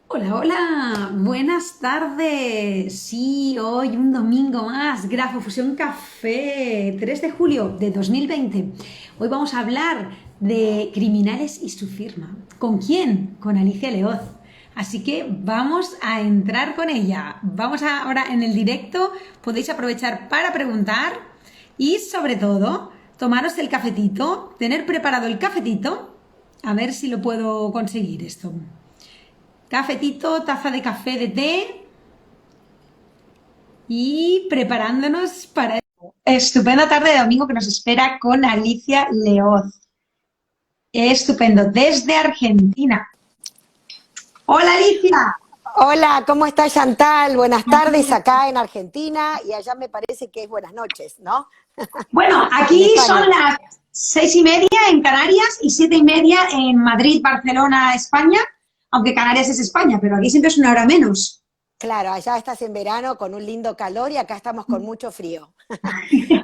Hola, hola, buenas tardes. Sí, hoy un domingo más, Grafofusión Café, 3 de julio de 2020. Hoy vamos a hablar de criminales y su firma. ¿Con quién? Con Alicia Leoz. Así que vamos a entrar con ella. Ahora en el directo, podéis aprovechar para preguntar y sobre todo tomaros el cafetito, tener preparado el cafetito. A ver si lo puedo conseguir esto. Cafetito, taza de café de té y preparándonos para estupenda tarde de domingo que nos espera con Alicia Leoz. Estupendo, desde Argentina. Hola Alicia. Hola, ¿cómo está Chantal? Buenas tardes acá en Argentina y allá me parece que es buenas noches, ¿no? Bueno, En aquí son España. las 6:30 en Canarias y 7:30 en Madrid, Barcelona, España, aunque Canarias es España, pero aquí siempre es una hora menos. Claro, allá estás en verano con un lindo calor y acá estamos con mucho frío.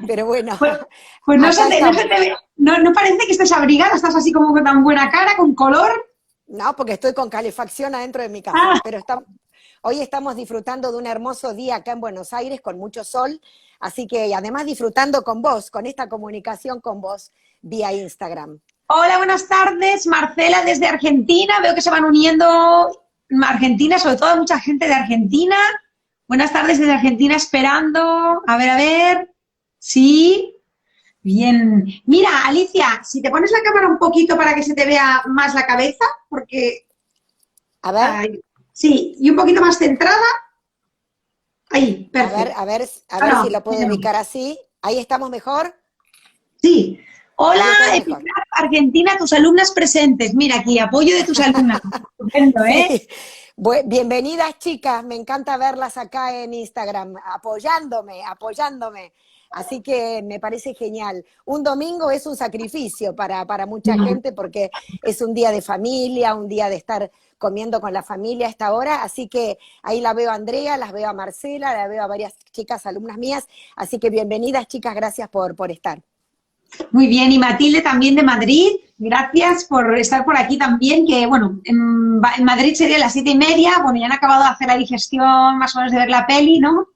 Pero bueno, Pues, pues acá no se estamos. te ve, no parece que estés abrigada, estás así como con tan buena cara, con color. No, porque estoy con calefacción adentro de mi casa, Ah, pero hoy estamos disfrutando de un hermoso día acá en Buenos Aires con mucho sol, así que y además disfrutando con vos, con esta comunicación con vos vía Instagram. hola, buenas tardes, Marcela desde Argentina. Veo que se van uniendo Argentina, sobre todo mucha gente de Argentina. Buenas tardes desde Argentina, esperando. A ver. Sí, bien. Mira, Alicia, si te pones la cámara un poquito para que se te vea más la cabeza, porque... A ver. ay, sí, y un poquito más centrada. Ahí, A ver, perfecto. a ver, a Ah, ver si no, lo puedo ubicar así. Ahí estamos mejor. sí. Hola, Ahí estamos mejor. Epigraf Argentina, tus alumnas presentes. Mira aquí, apoyo de tus alumnas. Estupendo, ¿eh? Sí. Bienvenidas, chicas. Me encanta verlas acá en Instagram, apoyándome, apoyándome. Así que me parece genial. Un domingo es un sacrificio para mucha gente porque es un día de familia, un día de estar comiendo con la familia a esta hora. Así que ahí la veo a Andrea, las veo a Marcela, la veo a varias chicas, alumnas mías. Así que bienvenidas, chicas. Gracias por estar. Muy bien, y Matilde también de Madrid. Gracias por estar por aquí también, que bueno, en Madrid sería las 7:30. Bueno, ya han acabado de hacer la digestión más o menos de ver la peli, ¿no?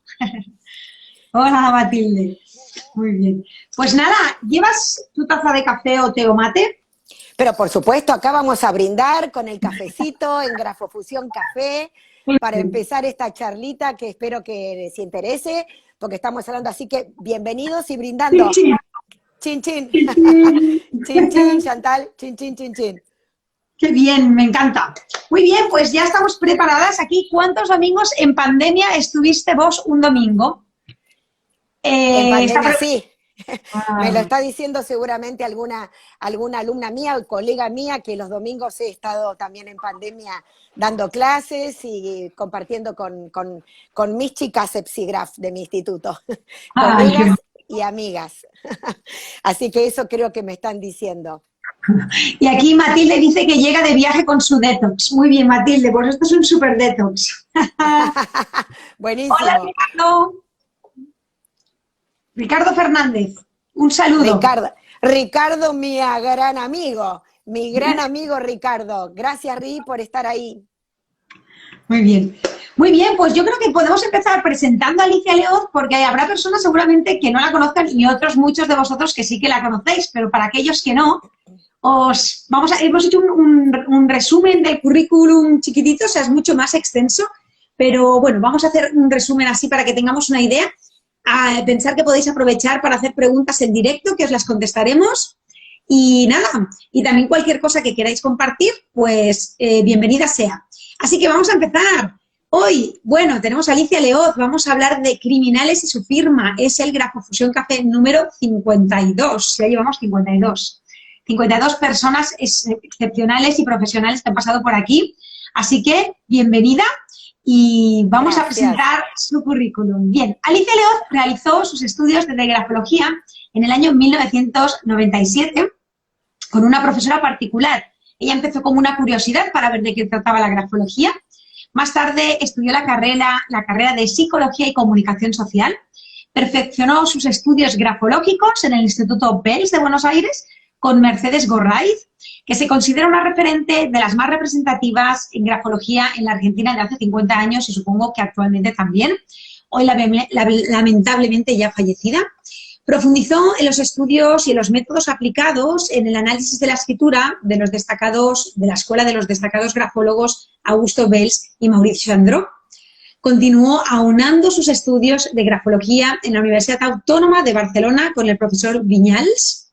Hola, Matilde. Muy bien. Pues nada, ¿llevas tu taza de café o té o mate? Pero por supuesto, acá vamos a brindar con el cafecito en Grafofusión Café Muy para bien. empezar esta charlita que espero que les interese, porque estamos hablando así que bienvenidos y Sí, brindando. sí. Chin, chin. Sí, sí. Chin, chin, Chantal. Chin, chin, chin, chin. Qué bien, me encanta. Muy bien, pues ya estamos preparadas aquí. ¿Cuántos domingos en pandemia estuviste vos un domingo? En Está pandemia pre- sí. Me lo Ah, está diciendo seguramente alguna alumna mía o colega mía que los domingos he estado también en pandemia dando clases y compartiendo con mis chicas Epsigraf de mi instituto, ay, colegas y amigas. Así que eso creo que me están diciendo. y aquí Matilde dice que llega de viaje con su detox. Muy bien, Matilde, pues esto es un super detox. Hola, Buenísimo. Ricardo. Ricardo Fernández, un saludo. Ricardo, mi gran amigo Ricardo. Gracias, Ri, por estar ahí. Muy bien. Muy bien, pues yo creo que podemos empezar presentando a Alicia Leoz porque habrá personas seguramente que no la conozcan y otros muchos de vosotros que sí que la conocéis, pero para aquellos que no, hemos hecho un resumen del currículum chiquitito, o sea, es mucho más extenso, pero bueno, vamos a hacer un resumen así para que tengamos una idea. A pensar que podéis aprovechar para hacer preguntas en directo, que os las contestaremos. Y nada, y también cualquier cosa que queráis compartir, pues bienvenida sea. Así que vamos a empezar. Hoy, bueno, tenemos a Alicia Leoz, vamos a hablar de criminales y su firma. Es el Grafofusión Café número 52, ya llevamos 52. 52 personas excepcionales y profesionales que han pasado por aquí. Así que, bienvenida y vamos a Gracias. presentar su currículum. Bien, Alicia Leoz realizó sus estudios de grafología en el año 1997 con una profesora particular. Ella empezó como una curiosidad para ver de qué trataba la grafología. Más tarde estudió la carrera de Psicología y Comunicación Social. Perfeccionó sus estudios grafológicos en el Instituto Bells de Buenos Aires con Mercedes Gorraiz, que se considera una referente de las más representativas en grafología en la Argentina de hace 50 años y supongo que actualmente también, hoy lamentablemente ya fallecida. Profundizó en los estudios y en los métodos aplicados en el análisis de la escritura de los destacados, de la escuela de los destacados grafólogos Augusto Bells y Mauricio Sandro. Continuó aunando sus estudios de grafología en la Universidad Autónoma de Barcelona con el profesor Viñals.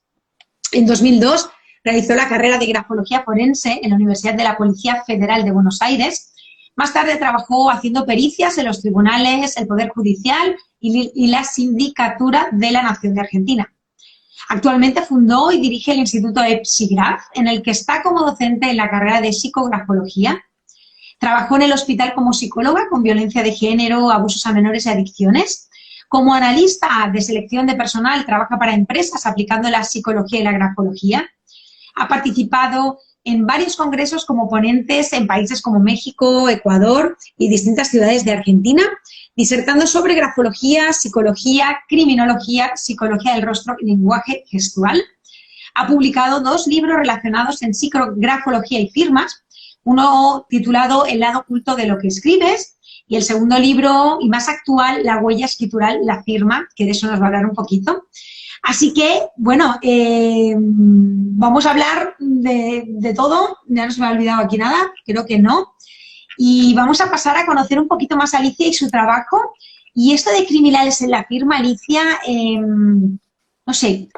En 2002 realizó la carrera de grafología forense en la Universidad de la Policía Federal de Buenos Aires. Más tarde trabajó haciendo pericias en los tribunales, el Poder Judicial y la Sindicatura de la Nación de Argentina. Actualmente fundó y dirige el Instituto EPSIGRAPH, en el que está como docente en la carrera de psicografología. Trabajó en el hospital como psicóloga con violencia de género, abusos a menores y adicciones. Como analista de selección de personal, trabaja para empresas aplicando la psicología y la grafología. Ha participado en varios congresos como ponentes en países como México, Ecuador y distintas ciudades de Argentina, disertando sobre grafología, psicología, criminología, psicología del rostro y lenguaje gestual. Ha publicado 2 libros relacionados en psicografología y firmas, uno titulado El lado oculto de lo que escribes y el segundo libro y más actual, La huella escritural, la firma, que de eso nos va a hablar un poquito. Así que, bueno, vamos a hablar de todo. Ya no se me ha olvidado aquí nada, creo que no. Y vamos a pasar a conocer un poquito más a Alicia y su trabajo. Y esto de criminales en la firma, Alicia, no sé,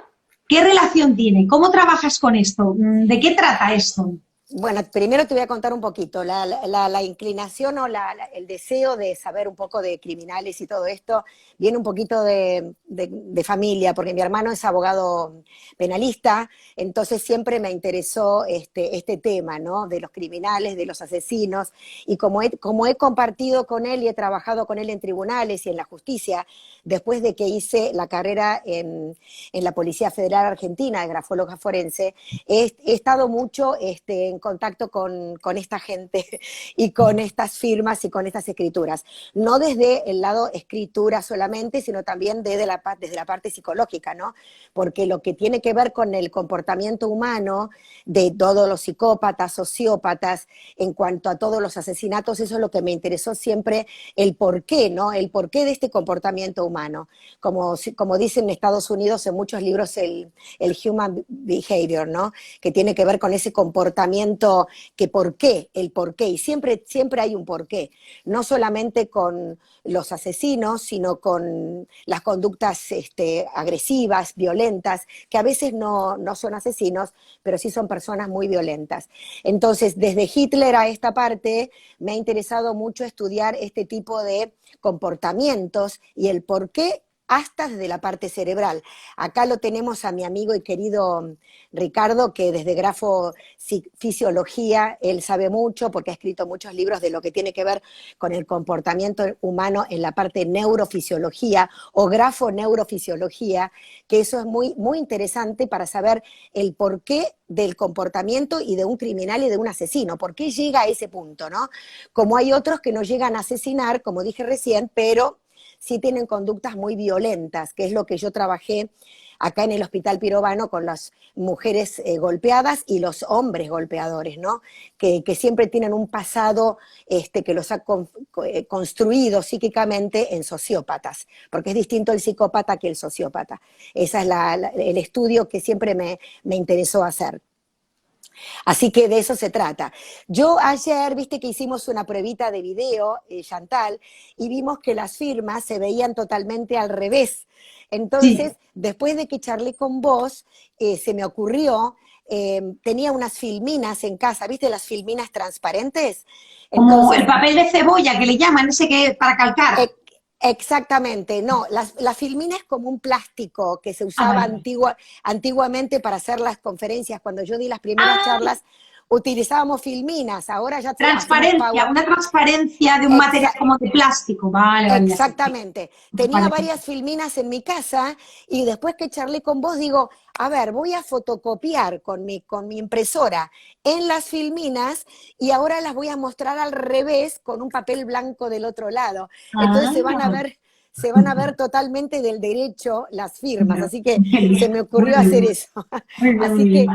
¿qué relación tiene? ¿Cómo trabajas con esto? ¿De qué trata esto? Bueno, primero te voy a contar un poquito. La inclinación o el deseo de saber un poco de criminales y todo esto viene un poquito de familia, porque mi hermano es abogado penalista, entonces siempre me interesó este tema, ¿no? De los criminales, de los asesinos, y como he compartido con él y he trabajado con él en tribunales y en la justicia, después de que hice la carrera en la Policía Federal Argentina de grafóloga forense, he estado mucho en contacto con esta gente y con estas firmas y con estas escrituras. No desde el lado escritura solamente, sino también desde la parte psicológica, ¿no? Porque lo que tiene que ver con el comportamiento humano de todos los psicópatas, sociópatas, en cuanto a todos los asesinatos, eso es lo que me interesó siempre, el porqué, ¿no? El porqué de este comportamiento humano. Como dicen en Estados Unidos en muchos libros, el human behavior, ¿no? Que tiene que ver con ese comportamiento, que por qué, el por qué, y siempre hay un porqué, no solamente con los asesinos, sino con las conductas agresivas, violentas, que a veces no son asesinos, pero sí son personas muy violentas. Entonces, desde Hitler a esta parte, me ha interesado mucho estudiar este tipo de comportamientos y el por qué, hasta desde la parte cerebral. Acá lo tenemos a mi amigo y querido Ricardo, que desde grafofisiología, él sabe mucho porque ha escrito muchos libros de lo que tiene que ver con el comportamiento humano en la parte neurofisiología o grafoneurofisiología, que eso es muy, muy interesante para saber el porqué del comportamiento y de un criminal y de un asesino, por qué llega a ese punto, ¿no? Como hay otros que no llegan a asesinar, como dije recién, pero sí tienen conductas muy violentas, que es lo que yo trabajé acá en el Hospital Pirovano con las mujeres golpeadas y los hombres golpeadores, ¿no? Que siempre tienen un pasado que los ha construido psíquicamente en sociópatas, porque es distinto el psicópata que el sociópata. Ese es el estudio que siempre me interesó hacer. Así que de eso se trata. Yo ayer, viste que hicimos una pruebita de video, Chantal, y vimos que las firmas se veían totalmente al revés. Entonces, sí, después de que charlé con vos, se me ocurrió, tenía unas filminas en casa, ¿viste las filminas transparentes? Como Entonces, el papel de cebolla que le llaman, ese que para calcar. Exactamente, no, la filmina es como un plástico que se usaba antiguamente para hacer las conferencias. Cuando yo di las primeras charlas, utilizábamos filminas, ahora ya transparencia, una transparencia de un material como de plástico, vale. Exactamente. Tenía varias filminas en mi casa y después que charlé con vos digo, a ver, voy a fotocopiar con mi impresora en las filminas y ahora las voy a mostrar al revés con un papel blanco del otro lado. Entonces se van a ver totalmente del derecho las firmas, así que se me ocurrió hacer eso. Muy bien, muy Así que bien.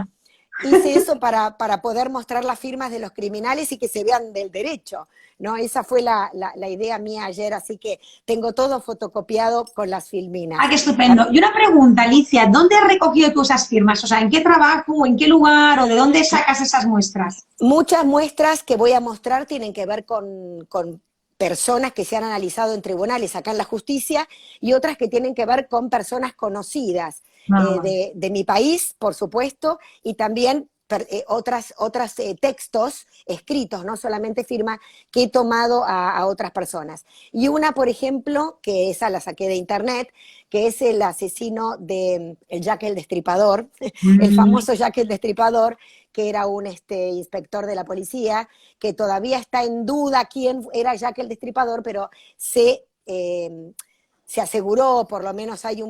hice eso para poder mostrar las firmas de los criminales y que se vean del derecho, ¿no? Esa fue la idea mía ayer, así que tengo todo fotocopiado con las Ah, filminas. qué estupendo. Y una pregunta, Alicia, ¿dónde has recogido tú esas firmas? O sea, ¿en qué trabajo o en qué lugar o de dónde sacas esas muestras? Muchas muestras que voy a mostrar tienen que ver con personas que se han analizado en tribunales acá en la justicia y otras que tienen que ver con personas conocidas Ah, de mi país, por supuesto, y también otras textos escritos, no solamente firma, que he tomado a otras personas. Y una, por ejemplo, que esa la saqué de internet, que es el asesino de el Jack el Destripador, el mm, famoso Jack el Destripador, que era un inspector de la policía, que todavía está en duda quién era Jack el Destripador, pero se aseguró, por lo menos hay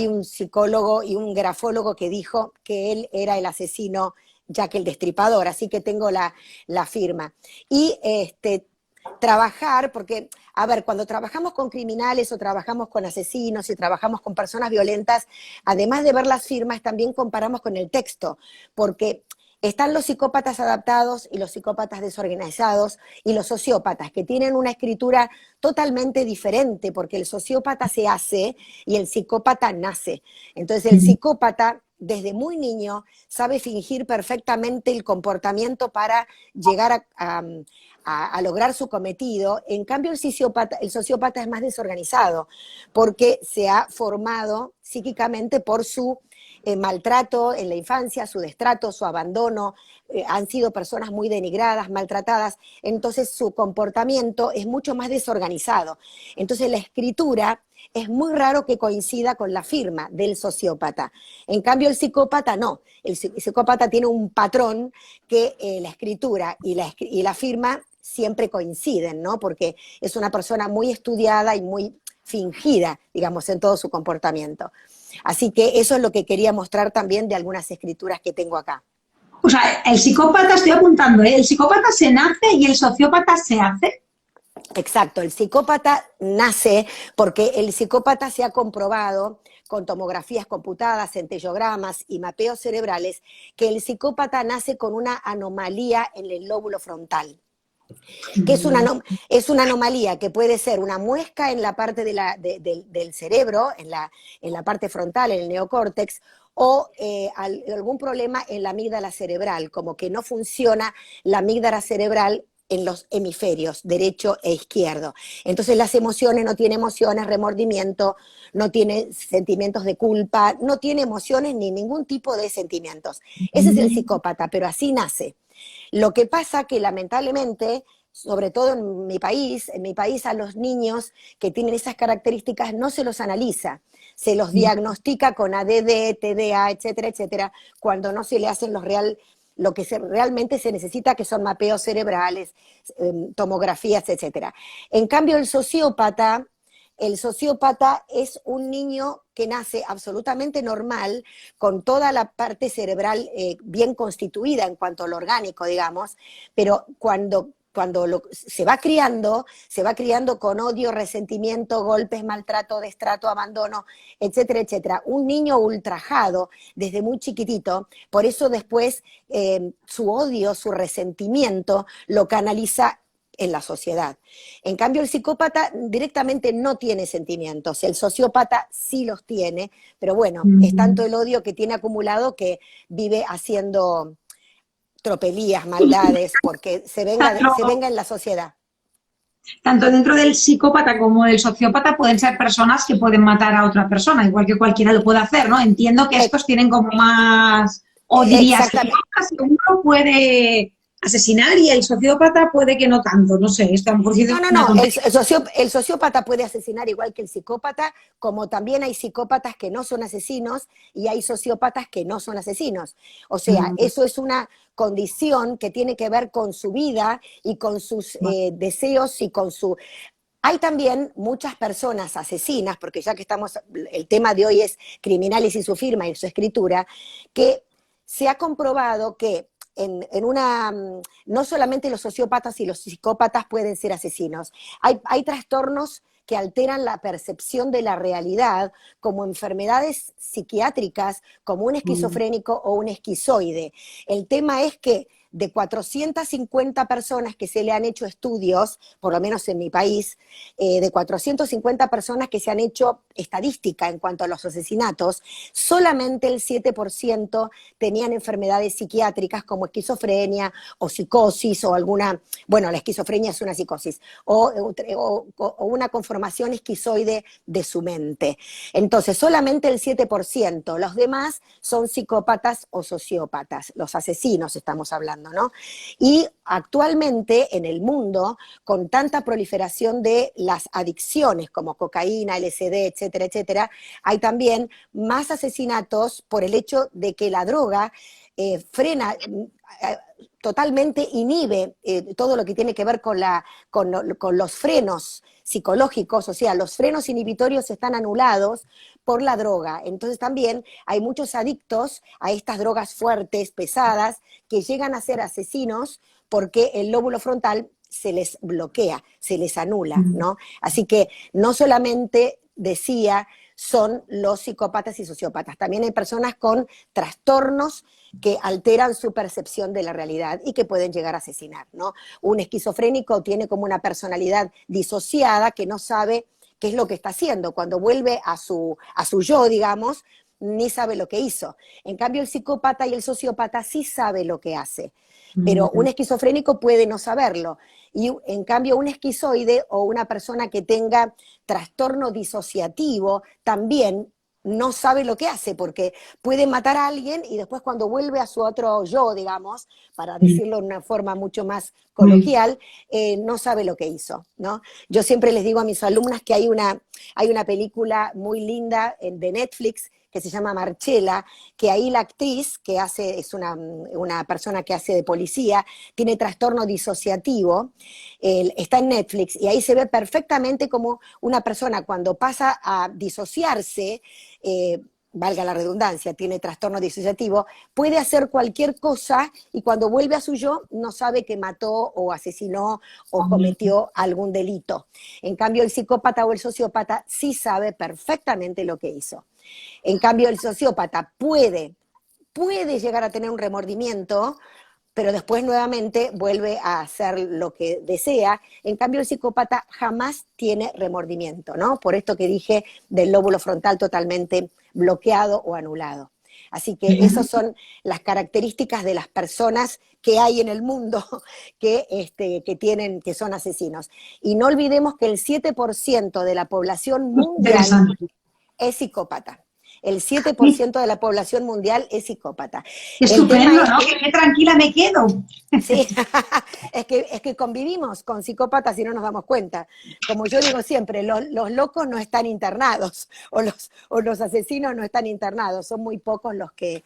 un psicólogo y un grafólogo que dijo que él era el asesino Jack el Destripador, así que tengo la firma. Y trabajar, porque, a ver, cuando trabajamos con criminales o trabajamos con asesinos y trabajamos con personas violentas, además de ver las firmas, también comparamos con el texto, porque están los psicópatas adaptados y los psicópatas desorganizados y los sociópatas, que tienen una escritura totalmente diferente, porque el sociópata se hace y el psicópata nace. Entonces el mm, psicópata desde muy niño sabe fingir perfectamente el comportamiento para llegar a lograr su cometido. En cambio el sociópata es más desorganizado, porque se ha formado psíquicamente por su maltrato en la infancia, su destrato, su abandono, han sido personas muy denigradas, maltratadas, entonces su comportamiento es mucho más desorganizado. Entonces la escritura es muy raro que coincida con la firma del sociópata. En cambio el psicópata no, el psicópata tiene un patrón que la escritura y la firma siempre coinciden, ¿no? Porque es una persona muy estudiada y muy fingida, digamos, en todo su comportamiento. Así que eso es lo que quería mostrar también de algunas escrituras que tengo acá. O sea, el psicópata, estoy apuntando, ¿eh? El psicópata se nace y el sociópata se hace. Exacto, el psicópata nace porque el psicópata se ha comprobado con tomografías computadas, centellogramas y mapeos cerebrales que el psicópata nace con una anomalía en el lóbulo frontal, que Mm, es una anomalía que puede ser una muesca en la parte del cerebro, en la parte frontal, en el neocórtex, o algún problema en la amígdala cerebral, como que no funciona la amígdala cerebral en los hemisferios, derecho e izquierdo. Entonces las emociones, no tiene emociones, remordimiento, no tiene sentimientos de culpa, no tiene emociones ni ningún tipo de sentimientos. Ese es el mm, psicópata, pero así nace. Lo que pasa que lamentablemente, sobre todo en mi país a los niños que tienen esas características no se los analiza, se los diagnostica con ADD, TDA, etcétera, etcétera, cuando no se le hacen lo que realmente se necesita, que son mapeos cerebrales, tomografías, etcétera. En cambio, el sociópata es un niño que nace absolutamente normal, con toda la parte cerebral bien constituida en cuanto a lo orgánico, digamos, pero se va criando con odio, resentimiento, golpes, maltrato, destrato, abandono, etcétera, etcétera. Un niño ultrajado desde muy chiquitito, por eso después su odio, su resentimiento lo canaliza en la sociedad. En cambio, el psicópata directamente no tiene sentimientos, el sociópata sí los tiene, pero bueno, es tanto mm. el odio que tiene acumulado que vive haciendo tropelías, maldades, porque se venga en la sociedad. Tanto dentro del psicópata como del sociópata pueden ser personas que pueden matar a otra persona, igual que cualquiera lo puede hacer, ¿no? Entiendo que estos tienen como más, o dirías que Exactamente. uno puede asesinar y el sociópata puede que no tanto, no sé, esto a lo mejor sí es No, no, una no, tontería. el sociópata puede asesinar igual que el psicópata, como también hay psicópatas que no son asesinos y hay sociópatas que no son asesinos. O sea, Mm, eso es una condición que tiene que ver con su vida y con sus deseos y con su... Hay también muchas personas asesinas, porque ya que el tema de hoy es criminales y su firma y su escritura, que se ha comprobado que no solamente los sociópatas y los psicópatas pueden ser asesinos, hay trastornos que alteran la percepción de la realidad, como enfermedades psiquiátricas, como un esquizofrénico o un esquizoide. El tema es que de 450 personas que se le han hecho estudios, por lo menos en mi país, de 450 personas que se han hecho estadística en cuanto a los asesinatos, solamente el 7% tenían enfermedades psiquiátricas como esquizofrenia o psicosis o alguna, bueno, la esquizofrenia es una psicosis, o una conformación esquizoide de su mente. Entonces, solamente el 7%, los demás son psicópatas o sociópatas, los asesinos estamos hablando, ¿no? Y actualmente en el mundo, con tanta proliferación de las adicciones como cocaína, LSD, etcétera, etcétera, hay también más asesinatos por el hecho de que la droga frena, totalmente inhibe todo lo que tiene que ver con los frenos psicológicos, o sea, los frenos inhibitorios están anulados por la droga. Entonces también hay muchos adictos a estas drogas fuertes, pesadas, que llegan a ser asesinos porque el lóbulo frontal se les bloquea, se les anula, ¿no? Así que no solamente decía son los psicópatas y sociópatas, también hay personas con trastornos que alteran su percepción de la realidad y que pueden llegar a asesinar, ¿no? Un esquizofrénico tiene como una personalidad disociada que no sabe qué es lo que está haciendo. Cuando vuelve a su yo, digamos, ni sabe lo que hizo. En cambio, el psicópata y el sociópata sí sabe lo que hace, pero un esquizofrénico puede no saberlo. Y en cambio, un esquizoide o una persona que tenga trastorno disociativo también no sabe lo que hace, porque puede matar a alguien y después cuando vuelve a su otro yo, digamos, para decirlo de una forma mucho más coloquial, no sabe lo que hizo, ¿no? Yo siempre les digo a mis alumnas que hay una película muy linda de Netflix que se llama Marcella, que ahí la actriz que hace, es una persona que hace de policía, tiene trastorno disociativo, está en Netflix, y ahí se ve perfectamente como una persona cuando pasa a disociarse, valga la redundancia, tiene trastorno disociativo, puede hacer cualquier cosa y cuando vuelve a su yo no sabe que mató o asesinó o cometió algún delito. En cambio, el psicópata o el sociópata sí sabe perfectamente lo que hizo. En cambio, el sociópata puede llegar a tener un remordimiento, pero después nuevamente vuelve a hacer lo que desea. En cambio, el psicópata jamás tiene remordimiento, ¿no? Por esto que dije del lóbulo frontal totalmente bloqueado o anulado. Así que esas son las características de las personas que hay en el mundo que son asesinos. Y no olvidemos que el 7% de la población mundial es psicópata. El 7% de la población mundial es psicópata. Qué estupendo, ¿no? Qué tranquila me quedo. Sí, es que convivimos con psicópatas y no nos damos cuenta. Como yo digo siempre, los locos no están internados, o los asesinos no están internados, son muy pocos los que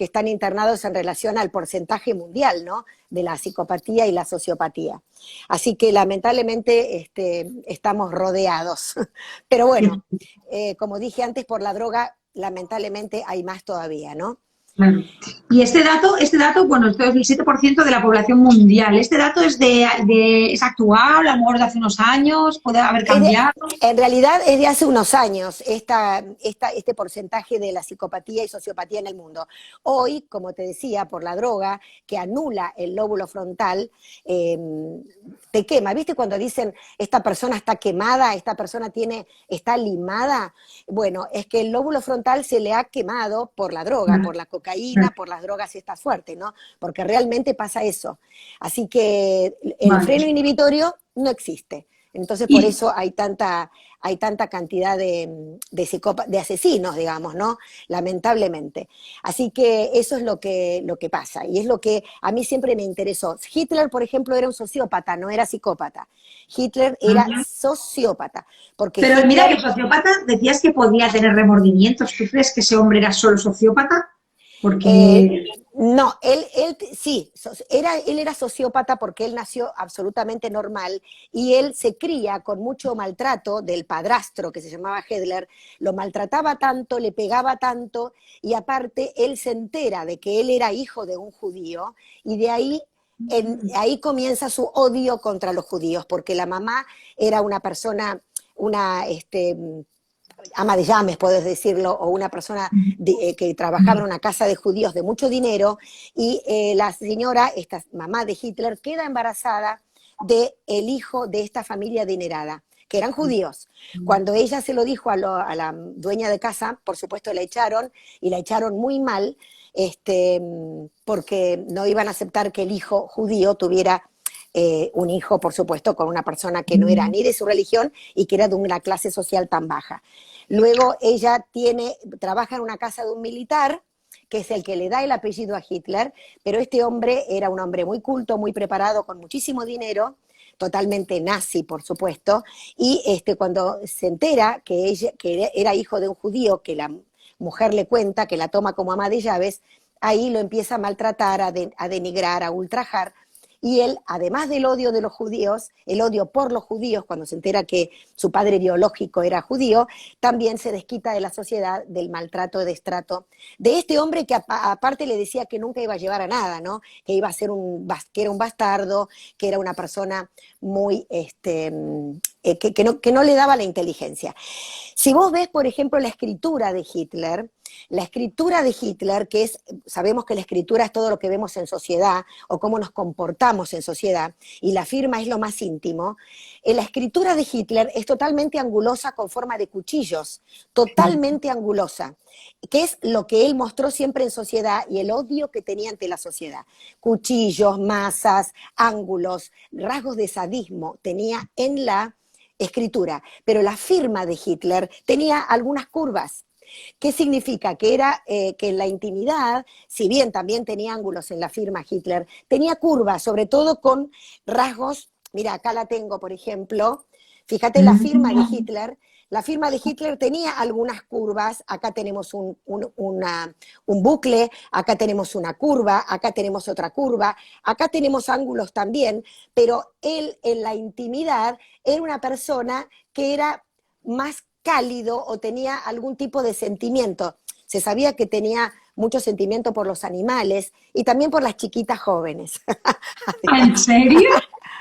están internados en relación al porcentaje mundial, ¿no? De la psicopatía y la sociopatía. Así que lamentablemente estamos rodeados. Pero bueno, como dije antes, por la droga, lamentablemente hay más todavía, ¿no? Claro. Y este dato, bueno, esto es el 7% de la población mundial. ¿Este dato es es actual, a lo mejor de hace unos años, puede haber cambiado? En realidad es de hace unos años este porcentaje de la psicopatía y sociopatía en el mundo. Hoy, como te decía, por la droga que anula el lóbulo frontal, te quema. ¿Viste cuando dicen esta persona está quemada, esta persona está limada? Bueno, es que el lóbulo frontal se le ha quemado por la droga, por la cocaína, por las drogas estas fuertes, ¿no? Porque realmente pasa eso. Así que el freno inhibitorio no existe. Entonces, por eso hay tanta cantidad de asesinos, digamos, ¿no? Lamentablemente. Así que eso es lo que pasa, y es lo que a mí siempre me interesó. Hitler, por ejemplo, era un sociópata, no era psicópata. Hitler era sociópata. Porque pero Hitler, mira, que el sociópata decías que podía tener remordimientos. ¿Tú crees que ese hombre era solo sociópata? Porque... no, él sí, él era sociópata porque él nació absolutamente normal y él se cría con mucho maltrato del padrastro que se llamaba Hitler, lo maltrataba tanto, le pegaba tanto y aparte él se entera de que él era hijo de un judío y de ahí ahí comienza su odio contra los judíos, porque la mamá era una persona ama de llaves, puedes decirlo, o una persona que trabajaba en una casa de judíos de mucho dinero, y la señora, esta mamá de Hitler, queda embarazada del hijo de esta familia adinerada, que eran judíos. Cuando ella se lo dijo a la dueña de casa, por supuesto la echaron, y la echaron muy mal, porque no iban a aceptar que el hijo judío tuviera un hijo, por supuesto, con una persona que no era ni de su religión y que era de una clase social tan baja. Luego ella trabaja en una casa de un militar, que es el que le da el apellido a Hitler, pero este hombre era un hombre muy culto, muy preparado, con muchísimo dinero, totalmente nazi, por supuesto, y cuando se entera que era hijo de un judío, que la mujer le cuenta, que la toma como ama de llaves, ahí lo empieza a maltratar, a denigrar, a ultrajar, y él, además del odio de los judíos, el odio por los judíos, cuando se entera que su padre biológico era judío, también se desquita de la sociedad del maltrato, destrato de este hombre que aparte le decía que nunca iba a llevar a nada, ¿no? Que iba a ser que era un bastardo, que era una persona muy, que no le daba la inteligencia. Si vos ves, por ejemplo, la escritura de Hitler, sabemos que la escritura es todo lo que vemos en sociedad o cómo nos comportamos en sociedad, y la firma es lo más íntimo. La escritura de Hitler es totalmente angulosa, con forma de cuchillos, totalmente angulosa, que es lo que él mostró siempre en sociedad y el odio que tenía ante la sociedad. Cuchillos, masas, ángulos, rasgos de sadismo tenía en la escritura, pero la firma de Hitler tenía algunas curvas. ¿Qué significa? Que era que en la intimidad, si bien también tenía ángulos en la firma Hitler, tenía curvas, sobre todo con rasgos. Mira, acá la tengo, por ejemplo. Fíjate la firma de Hitler. La firma de Hitler tenía algunas curvas. Acá tenemos un bucle, acá tenemos una curva, acá tenemos otra curva, acá tenemos ángulos también, pero él en la intimidad era una persona que era más cálido o tenía algún tipo de sentimiento. Se sabía que tenía mucho sentimiento por los animales y también por las chiquitas jóvenes. ¿En serio?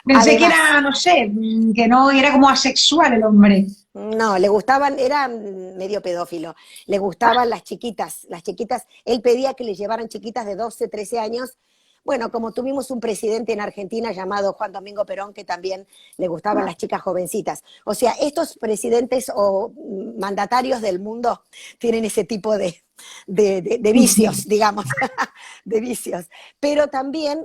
Pensé que Además, era, no sé, que no era como asexual el hombre. no, le gustaban, era medio pedófilo, le gustaban las chiquitas, él pedía que le llevaran chiquitas de 12, 13 años. Bueno, como tuvimos un presidente en Argentina llamado Juan Domingo Perón, que también le gustaban las chicas jovencitas. O sea, estos presidentes o mandatarios del mundo tienen ese tipo de vicios, digamos, de vicios. Pero también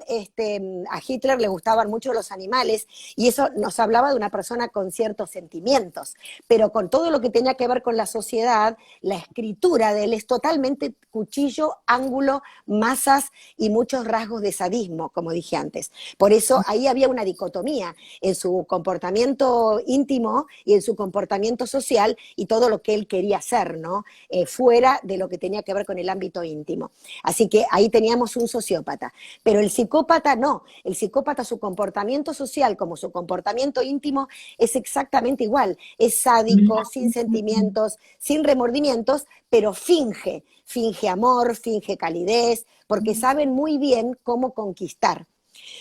a Hitler le gustaban mucho los animales, y eso nos hablaba de una persona con ciertos sentimientos. Pero con todo lo que tenía que ver con la sociedad, la escritura de él es totalmente cuchillo, ángulo, masas y muchos rasgos de sadismo, como dije antes. Por eso ahí había una dicotomía en su comportamiento íntimo y en su comportamiento social y todo lo que él quería hacer, ¿no? Fuera de lo que tenía que ver con el ámbito íntimo. Así que ahí teníamos un sociópata. Pero el psicópata no. El psicópata, su comportamiento social como su comportamiento íntimo es exactamente igual. Es sádico, sin sentimientos, sin remordimientos, pero finge amor, finge calidez, porque saben muy bien cómo conquistar.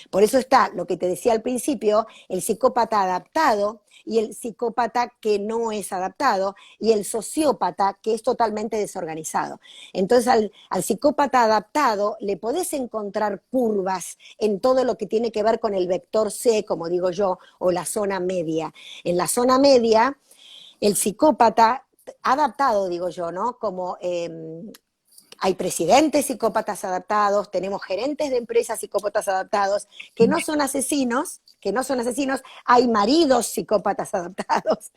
Por eso está lo que te decía al principio, el psicópata adaptado y el psicópata que no es adaptado, y el sociópata que es totalmente desorganizado. Entonces al psicópata adaptado le podés encontrar curvas en todo lo que tiene que ver con el vector C, como digo yo, o la zona media. En la zona media, el psicópata adaptado, digo yo, ¿no? Como hay presidentes psicópatas adaptados, tenemos gerentes de empresas psicópatas adaptados, que no son asesinos, hay maridos psicópatas adaptados,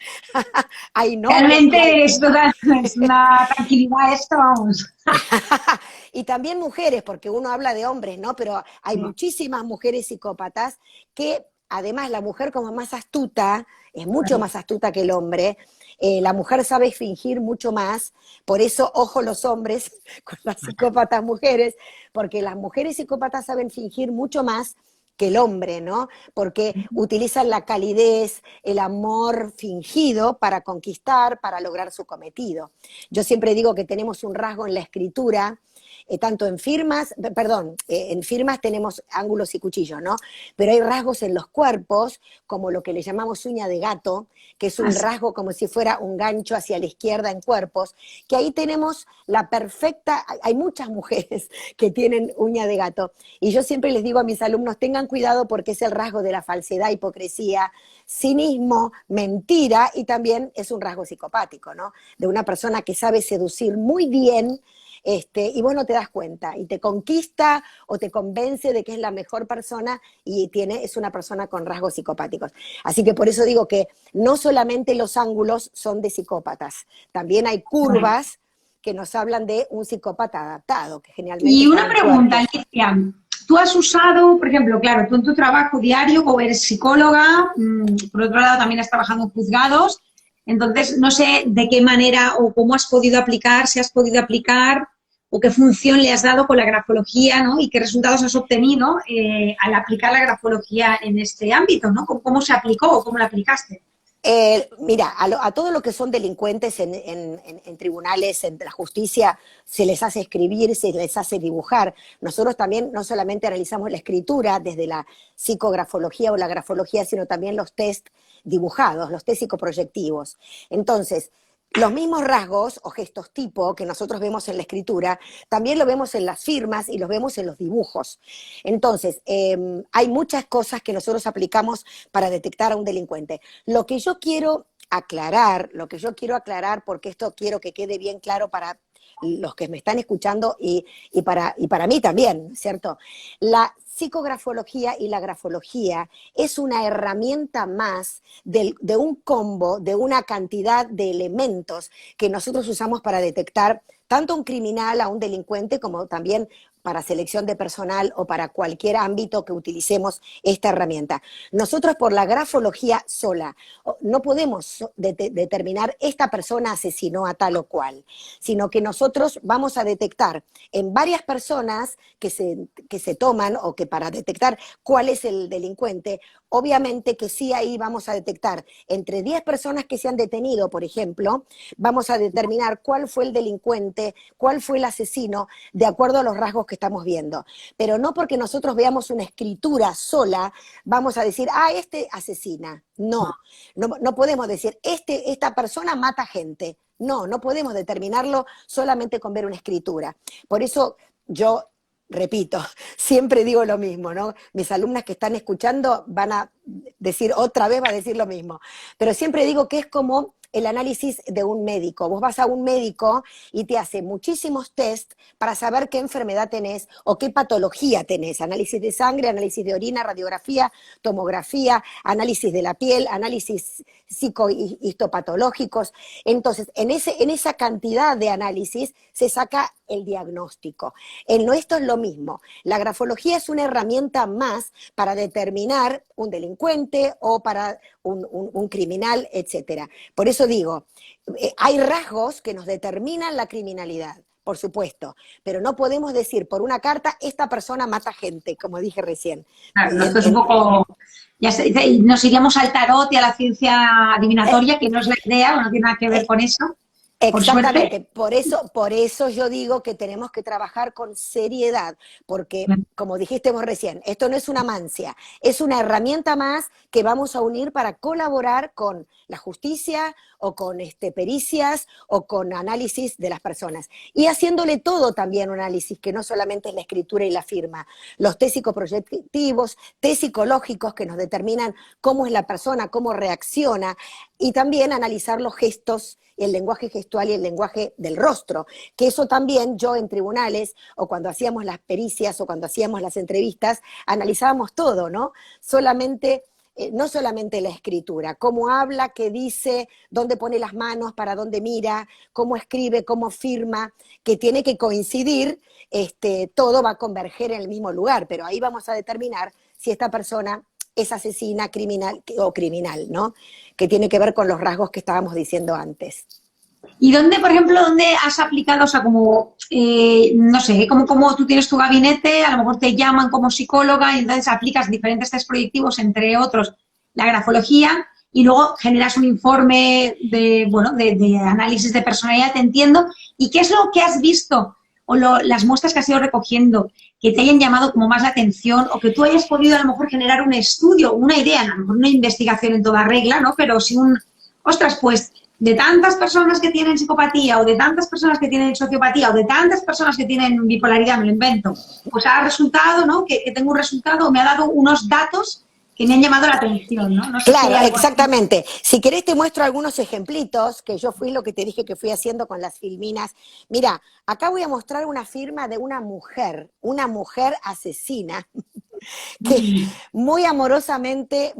hay novios y hay... Realmente es una tranquilidad esto, vamos. Y también mujeres, porque uno habla de hombres, ¿no? Pero hay muchísimas mujeres psicópatas que, además, la mujer como más astuta, es mucho más astuta que el hombre. La mujer sabe fingir mucho más, por eso ojo los hombres con las psicópatas mujeres, porque las mujeres psicópatas saben fingir mucho más que el hombre, ¿no? Porque utilizan la calidez, el amor fingido para conquistar, para lograr su cometido. Yo siempre digo que tenemos un rasgo en la escritura tanto en firmas, perdón, en firmas tenemos ángulos y cuchillos, ¿no? Pero hay rasgos en los cuerpos, como lo que le llamamos uña de gato, que es un rasgo como si fuera un gancho hacia la izquierda en cuerpos, que ahí tenemos la perfecta, hay muchas mujeres que tienen uña de gato, y yo siempre les digo a mis alumnos, tengan cuidado porque es el rasgo de la falsedad, hipocresía, cinismo, mentira, y también es un rasgo psicopático, ¿no? De una persona que sabe seducir muy bien, y vos no te das cuenta, y te conquista o te convence de que es la mejor persona y es una persona con rasgos psicopáticos. Así que por eso digo que no solamente los ángulos son de psicópatas, también hay curvas que nos hablan de un psicópata adaptado, que generalmente... Y una pregunta, Alicia. Tú has usado, por ejemplo, claro, tú en tu trabajo diario, como eres psicóloga, por otro lado también has trabajado en juzgados, entonces no sé de qué manera o cómo has podido aplicar, si has podido aplicar o qué función le has dado con la grafología, ¿no? Y qué resultados has obtenido al aplicar la grafología en este ámbito, ¿no? ¿Cómo se aplicó o cómo la aplicaste? Mira, a todo lo que son delincuentes en tribunales, en la justicia, se les hace escribir, se les hace dibujar. Nosotros también no solamente analizamos la escritura desde la psicografología o la grafología, sino también los test dibujados, los test psicoproyectivos. Entonces, los mismos rasgos o gestos tipo que nosotros vemos en la escritura, también lo vemos en las firmas y los vemos en los dibujos. Entonces, hay muchas cosas que nosotros aplicamos para detectar a un delincuente. Lo que yo quiero aclarar, porque esto quiero que quede bien claro para los que me están escuchando y para mí también, ¿cierto? La psicografología y la grafología es una herramienta más de un combo, de una cantidad de elementos que nosotros usamos para detectar tanto a un criminal, a un delincuente, como también para selección de personal o para cualquier ámbito que utilicemos esta herramienta. Nosotros por la grafología sola no podemos determinar esta persona asesinó a tal o cual, sino que nosotros vamos a detectar en varias personas que se toman o que para detectar cuál es el delincuente, obviamente que sí ahí vamos a detectar entre 10 personas que se han detenido, por ejemplo, vamos a determinar cuál fue el delincuente, cuál fue el asesino, de acuerdo a los rasgos que estamos viendo. Pero no porque nosotros veamos una escritura sola, vamos a decir, este asesina. No podemos decir, esta persona mata gente. No podemos determinarlo solamente con ver una escritura. Por eso yo repito, siempre digo lo mismo, ¿no? Mis alumnas que están escuchando van a decir, otra vez va a decir lo mismo, pero siempre digo que es como el análisis de un médico. Vos vas a un médico y te hace muchísimos test para saber qué enfermedad tenés o qué patología tenés. Análisis de sangre, análisis de orina, radiografía, tomografía, análisis de la piel, análisis psicohistopatológicos. Entonces, en esa cantidad de análisis se saca el diagnóstico. En esto es lo mismo. La grafología es una herramienta más para determinar un delincuente o para un criminal, etcétera. Por eso digo, hay rasgos que nos determinan la criminalidad, por supuesto, pero no podemos decir por una carta, esta persona mata gente, como dije recién. Claro, esto es un poco... nos iríamos al tarot y a la ciencia adivinatoria, que no es la idea, no tiene nada que ver con eso. Exactamente, por eso yo digo que tenemos que trabajar con seriedad, porque como dijiste vos recién, esto no es una mancia, es una herramienta más que vamos a unir para colaborar con la justicia o con pericias o con análisis de las personas. Y haciéndole todo también un análisis, que no solamente es la escritura y la firma, los test psicoproyectivos, test psicológicos que nos determinan cómo es la persona, cómo reacciona, y también analizar los gestos, el lenguaje gestual y el lenguaje del rostro, que eso también yo en tribunales o cuando hacíamos las pericias o cuando hacíamos las entrevistas, analizábamos todo, ¿no? No solamente la escritura, cómo habla, qué dice, dónde pone las manos, para dónde mira, cómo escribe, cómo firma, que tiene que coincidir, todo va a converger en el mismo lugar, pero ahí vamos a determinar si esta persona es asesina, criminal o criminal, ¿no? Que tiene que ver con los rasgos que estábamos diciendo antes. ¿Y dónde, por ejemplo, dónde has aplicado, o sea, como, no sé, como tú tienes tu gabinete, a lo mejor te llaman como psicóloga y entonces aplicas diferentes test proyectivos, entre otros la grafología, y luego generas un informe de análisis de personalidad, te entiendo. ¿Y qué es lo que has visto o las muestras que has ido recogiendo, que te hayan llamado como más la atención o que tú hayas podido a lo mejor generar un estudio, una idea, a lo mejor una investigación en toda regla, ¿no? Pero si ostras, pues de tantas personas que tienen psicopatía o de tantas personas que tienen sociopatía o de tantas personas que tienen bipolaridad, me lo invento, pues ha resultado, ¿no? Que tengo un resultado, me ha dado unos datos que me han llamado la atención, ¿no? No sé si hay Claro, algo así. exactamente. Si querés te muestro algunos ejemplitos, que yo fui lo que te dije que fui haciendo con las filminas. Mira, acá voy a mostrar una firma de una mujer asesina, que muy amorosamente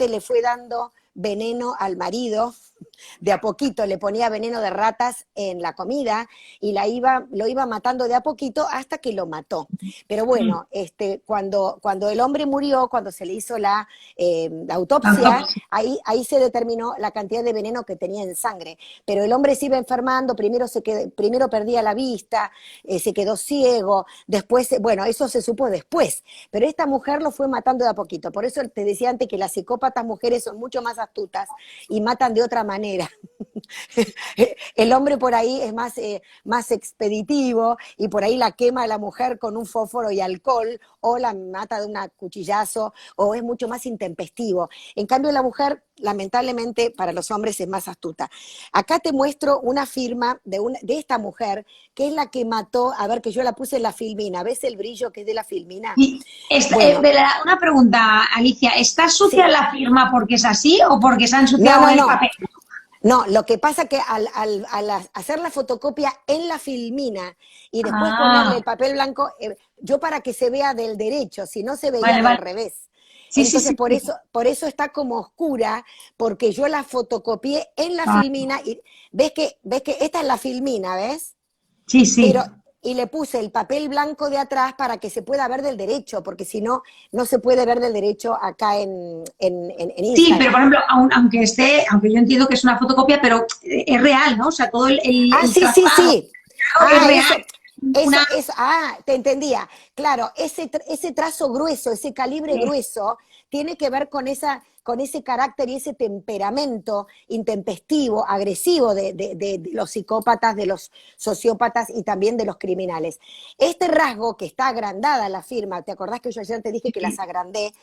le fue dando veneno al marido, de a poquito le ponía veneno de ratas en la comida y lo iba matando de a poquito hasta que lo mató. Pero bueno, cuando el hombre murió, cuando se le hizo la autopsia, ahí se determinó la cantidad de veneno que tenía en sangre. Pero el hombre se iba enfermando, primero perdía la vista, se quedó ciego, después, bueno, eso se supo después, pero esta mujer lo fue matando de a poquito. Por eso te decía antes que las psicópatas mujeres son mucho más astutas y matan de otra manera. El hombre por ahí es más expeditivo y por ahí la quema a la mujer con un fósforo y alcohol o la mata de un cuchillazo o es mucho más intempestivo. En cambio la mujer, lamentablemente, para los hombres es más astuta. Acá te muestro una firma de esta mujer que es la que mató, a ver que yo la puse en la filmina, ¿ves el brillo que es de la filmina? Y Bueno, una pregunta, Alicia, ¿está sucia sí. la firma porque es así o porque se ha No, ensuciado no, el no. papel? No, lo que pasa que al hacer la fotocopia en la filmina y después ponerle Ah, el papel blanco, yo para que se vea del derecho, si no se veía vale, del vale. revés. Sí, sí, Entonces, sí, sí. por eso está como oscura, porque yo la fotocopié en la Ah, filmina y ves que esta es la filmina, ¿ves? sí, Pero, sí. y le puse el papel blanco de atrás para que se pueda ver del derecho, porque si no, no se puede ver del derecho acá en Sí, pero por Instagram. ejemplo, aunque yo entiendo que es una fotocopia, pero es real, ¿no? O sea, todo Ah, el sí, sí, trazado sí. es Ah, real. eso, Una, te entendía. Claro, ese trazo grueso, ese calibre grueso, tiene que ver con ese carácter y ese temperamento intempestivo, agresivo de los psicópatas, de los sociópatas y también de los criminales. Este rasgo que está agrandada la firma, ¿te acordás que yo ayer te dije que las agrandé?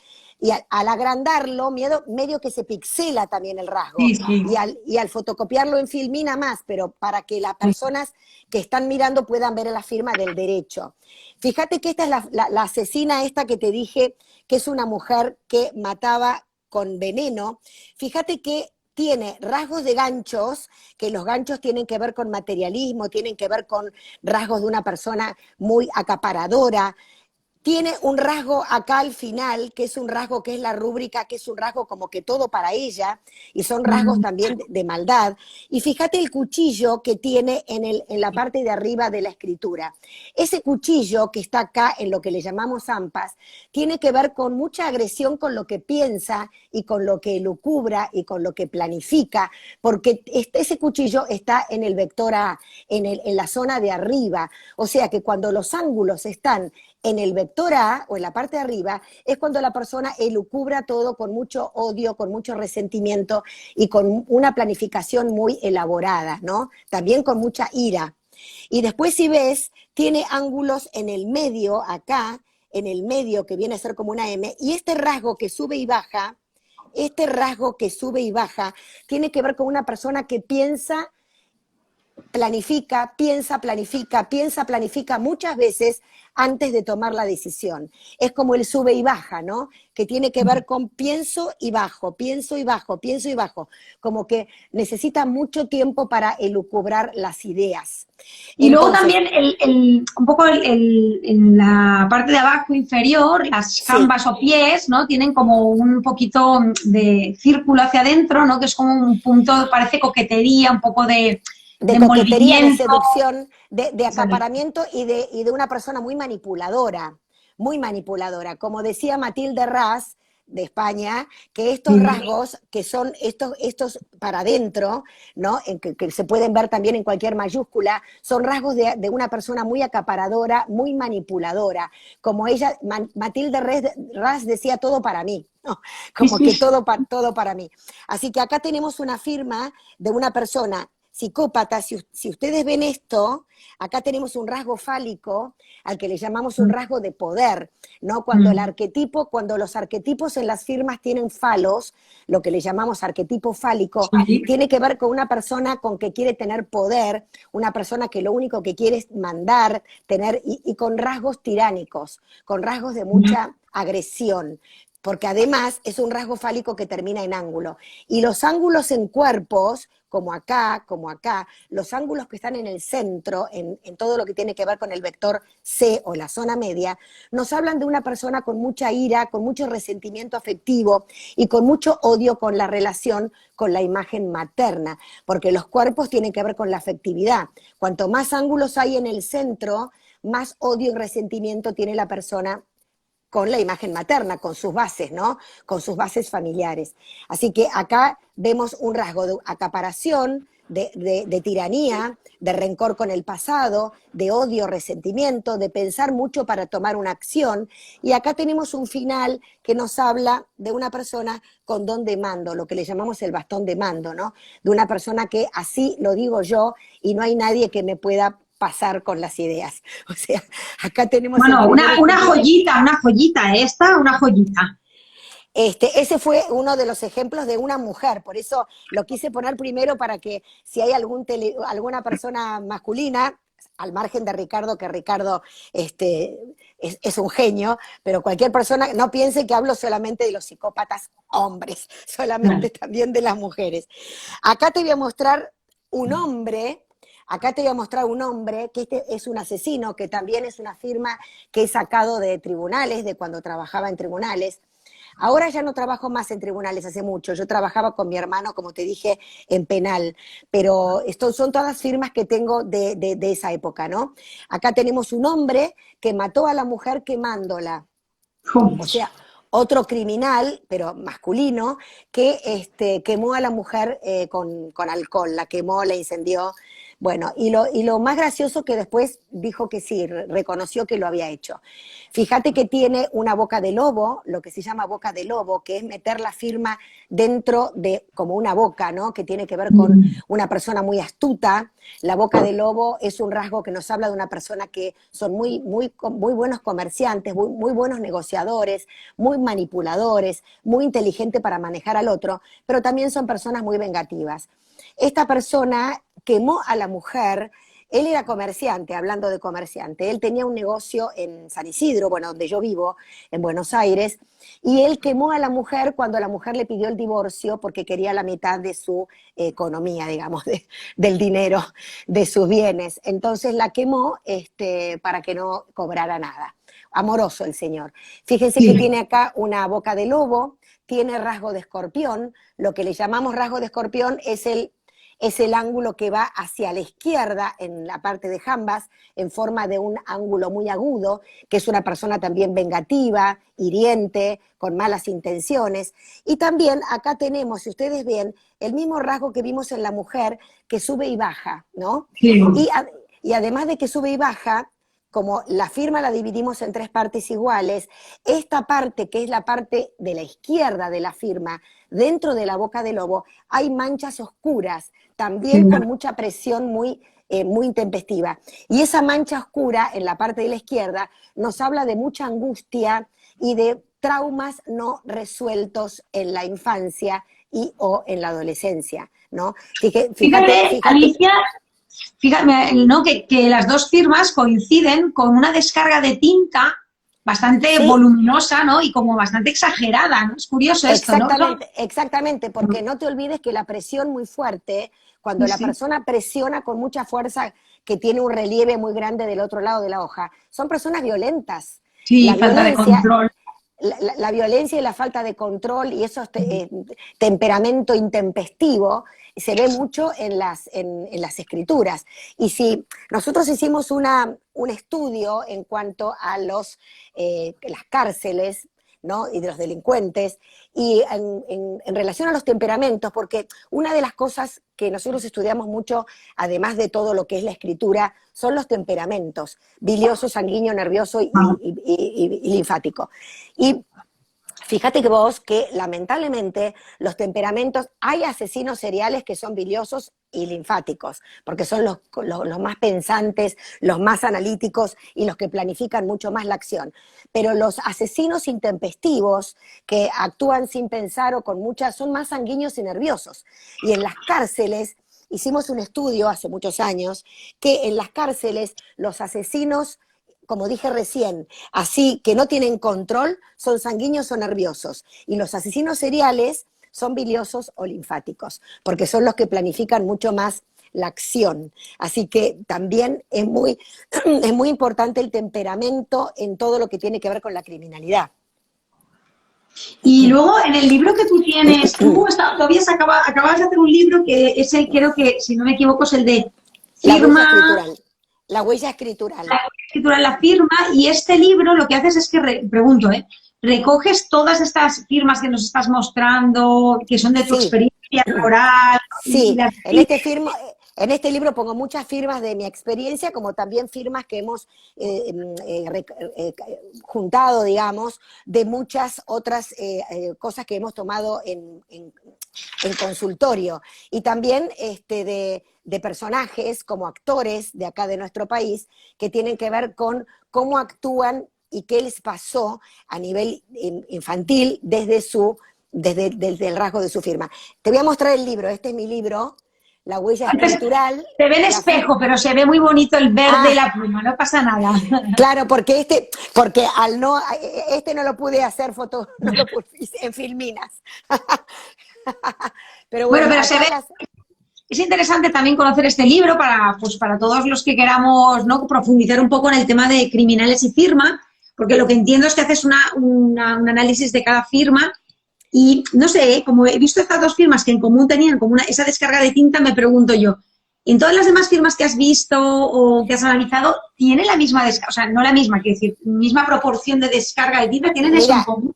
Y al agrandarlo, medio que se pixela también el rasgo. sí, sí. Y al fotocopiarlo en filmina más, pero para que las personas que están mirando puedan ver la firma del derecho. Fíjate que esta es la asesina esta que te dije, que es una mujer que mataba con veneno. Fíjate que tiene rasgos de ganchos, que los ganchos tienen que ver con materialismo, tienen que ver con rasgos de una persona muy acaparadora. Tiene un rasgo acá al final, que es un rasgo que es la rúbrica, que es un rasgo como que todo para ella, y son rasgos Mm, también de maldad. Y fíjate el cuchillo que tiene en la parte de arriba de la escritura. Ese cuchillo que está acá en lo que le llamamos ampas, tiene que ver con mucha agresión con lo que piensa y con lo que lucubra y con lo que planifica, porque ese cuchillo está en el vector A, en la zona de arriba. O sea que cuando los ángulos están en el vector A o en la parte de arriba es cuando la persona elucubra todo con mucho odio, con mucho resentimiento y con una planificación muy elaborada, ¿no? También con mucha ira. Y después si ves, tiene ángulos en el medio, acá, en el medio que viene a ser como una M, y este rasgo que sube y baja, tiene que ver con una persona que planifica muchas veces antes de tomar la decisión. Es como el sube y baja, ¿no? Que tiene que ver con pienso y bajo, pienso y bajo, pienso y bajo. Como que necesita mucho tiempo para elucubrar las ideas. Y luego Entonces, también un poco en la parte de abajo inferior, las sí, jambas o pies, ¿no? Tienen como un poquito de círculo hacia adentro, ¿no? Que es como un punto, parece coquetería, un poco de de coquetería, de envolvimiento. seducción, de acaparamiento y de una persona muy manipuladora. Como decía Matilde Raz, de España, que estos Sí, rasgos, que son estos para adentro, ¿no? Que se pueden ver también en cualquier mayúscula, son rasgos de una persona muy acaparadora, muy manipuladora. Como ella, Matilde Raz decía todo para mí, ¿no? sí, Como que sí. todo para mí. Así que acá tenemos una firma de una persona psicópatas, si ustedes ven esto, acá tenemos un rasgo fálico al que le llamamos un rasgo de poder, ¿no? Cuando el arquetipo, cuando los arquetipos en las firmas tienen falos, lo que le llamamos arquetipo fálico, Sí. tiene que ver con una persona con que quiere tener poder, una persona que lo único que quiere es mandar, tener, y con rasgos tiránicos, con rasgos de mucha agresión, porque además es un rasgo fálico que termina en ángulo. Y los ángulos en cuerpos, como acá, los ángulos que están en el centro, en todo lo que tiene que ver con el vector C o la zona media, nos hablan de una persona con mucha ira, con mucho resentimiento afectivo y con mucho odio con la relación con la imagen materna, porque los cuerpos tienen que ver con la afectividad. Cuanto más ángulos hay en el centro, más odio y resentimiento tiene la persona con la imagen materna, con sus bases, ¿no? Con sus bases familiares. Así que acá vemos un rasgo de acaparación, de tiranía, de rencor con el pasado, de odio, resentimiento, de pensar mucho para tomar una acción. Y acá tenemos un final que nos habla de una persona con don de mando, lo que le llamamos el bastón de mando, ¿no? De una persona que así lo digo yo y no hay nadie que me pueda pasar con las ideas. O sea, acá tenemos Bueno, el primer una ejemplo. joyita, esta, una joyita. Ese fue uno de los ejemplos de una mujer, por eso lo quise poner primero para que si hay alguna persona masculina, al margen de Ricardo, que Ricardo es un genio, pero cualquier persona, no piense que hablo solamente de los psicópatas hombres, solamente también de las mujeres. Acá te voy a mostrar un hombre. Acá te voy a mostrar un hombre que es un asesino, que también es una firma que he sacado de tribunales, de cuando trabajaba en tribunales. Ahora ya no trabajo más en tribunales, hace mucho. Yo trabajaba con mi hermano, como te dije, en penal. Pero son todas firmas que tengo de esa época, ¿no? Acá tenemos un hombre que mató a la mujer quemándola. O sea, otro criminal, pero masculino, que quemó a la mujer con alcohol, la quemó, la incendió. Bueno, y lo más gracioso que después dijo que sí, reconoció que lo había hecho. Fíjate que tiene una boca de lobo, lo que se llama boca de lobo, que es meter la firma dentro de como una boca, ¿no? Que tiene que ver con una persona muy astuta. La boca de lobo es un rasgo que nos habla de una persona que son muy buenos comerciantes, muy buenos negociadores, muy manipuladores, muy inteligentes para manejar al otro, pero también son personas muy vengativas. Esta persona quemó a la mujer. Él era comerciante, hablando de comerciante. Él tenía un negocio en San Isidro, bueno, donde yo vivo, en Buenos Aires, y él quemó a la mujer cuando la mujer le pidió el divorcio porque quería la mitad de su economía, digamos, del dinero, de sus bienes. Entonces la quemó para que no cobrara nada. Amoroso el señor. Fíjense que tiene acá una boca de lobo, tiene rasgo de escorpión. Lo que le llamamos rasgo de escorpión es el ángulo que va hacia la izquierda en la parte de jambas, en forma de un ángulo muy agudo, que es una persona también vengativa, hiriente, con malas intenciones. Y también acá tenemos, si ustedes ven, el mismo rasgo que vimos en la mujer, que sube y baja, ¿no? Sí. Y además de que sube y baja, como la firma la dividimos en tres partes iguales, esta parte, que es la parte de la izquierda de la firma, dentro de la boca del lobo, hay manchas oscuras, también con mucha presión muy intempestiva. Y esa mancha oscura en la parte de la izquierda nos habla de mucha angustia y de traumas no resueltos en la infancia o en la adolescencia, ¿no? Fíjate, Alicia, fíjate, ¿no? que las dos firmas coinciden con una descarga de tinta bastante voluminosa, ¿no? Y como bastante exagerada, ¿no? Es curioso esto, ¿no? Exactamente, porque no te olvides que la presión muy fuerte, cuando la persona presiona con mucha fuerza, que tiene un relieve muy grande del otro lado de la hoja, son personas violentas. Sí, falta de control. La violencia y la falta de control y eso temperamento intempestivo se ve mucho en las escrituras. Y si nosotros hicimos un estudio en cuanto a las cárceles, ¿no? Y de los delincuentes, y en relación a los temperamentos, porque una de las cosas que nosotros estudiamos mucho, además de todo lo que es la escritura, son los temperamentos, bilioso, sanguíneo, nervioso y linfático. Y Fíjate que vos, que lamentablemente los temperamentos, hay asesinos seriales que son biliosos y linfáticos, porque son los más pensantes, los más analíticos y los que planifican mucho más la acción. Pero los asesinos intempestivos, que actúan sin pensar o con muchas, son más sanguíneos y nerviosos. Y en las cárceles, hicimos un estudio hace muchos años, que en las cárceles los asesinos, como dije recién, así que no tienen control, son sanguíneos o nerviosos. Y los asesinos seriales son biliosos o linfáticos, porque son los que planifican mucho más la acción. Así que también es muy, es muy importante el temperamento en todo lo que tiene que ver con la criminalidad. Y luego en el libro que tú tienes, acabas de hacer un libro que es el, creo que, si no me equivoco, es el de La huella firma, escritural. La huella escritural. la escritura en la firma, y este libro lo que haces es que, pregunto, recoges todas estas firmas que nos estás mostrando, que son de tu Sí. experiencia laboral, y Sí, las... en este libro pongo muchas firmas de mi experiencia, como también firmas que hemos juntado, digamos, de muchas otras cosas que hemos tomado en consultorio. Y también de personajes como actores de acá de nuestro país que tienen que ver con cómo actúan y qué les pasó a nivel infantil desde el rasgo de su firma. Te voy a mostrar el libro, este es mi libro, La huella escritural. Se ve el espejo, pero se ve muy bonito el verde de Ah, la pluma, no pasa nada. claro, porque al no, no lo pude hacer no lo pude en filminas. Pero Bueno, bueno, pero se ve, es interesante también conocer este libro para, pues, para todos los que queramos, ¿no?, profundizar un poco en el tema de criminales y firma, porque lo que entiendo es que haces un análisis de cada firma y, no sé, como he visto estas dos firmas que en común tenían como esa descarga de tinta, me pregunto yo, ¿en todas las demás firmas que has visto o que has analizado, tiene la misma descarga, o sea, no la misma, quiero decir, misma proporción de descarga de tinta, tienen eso en mira, común?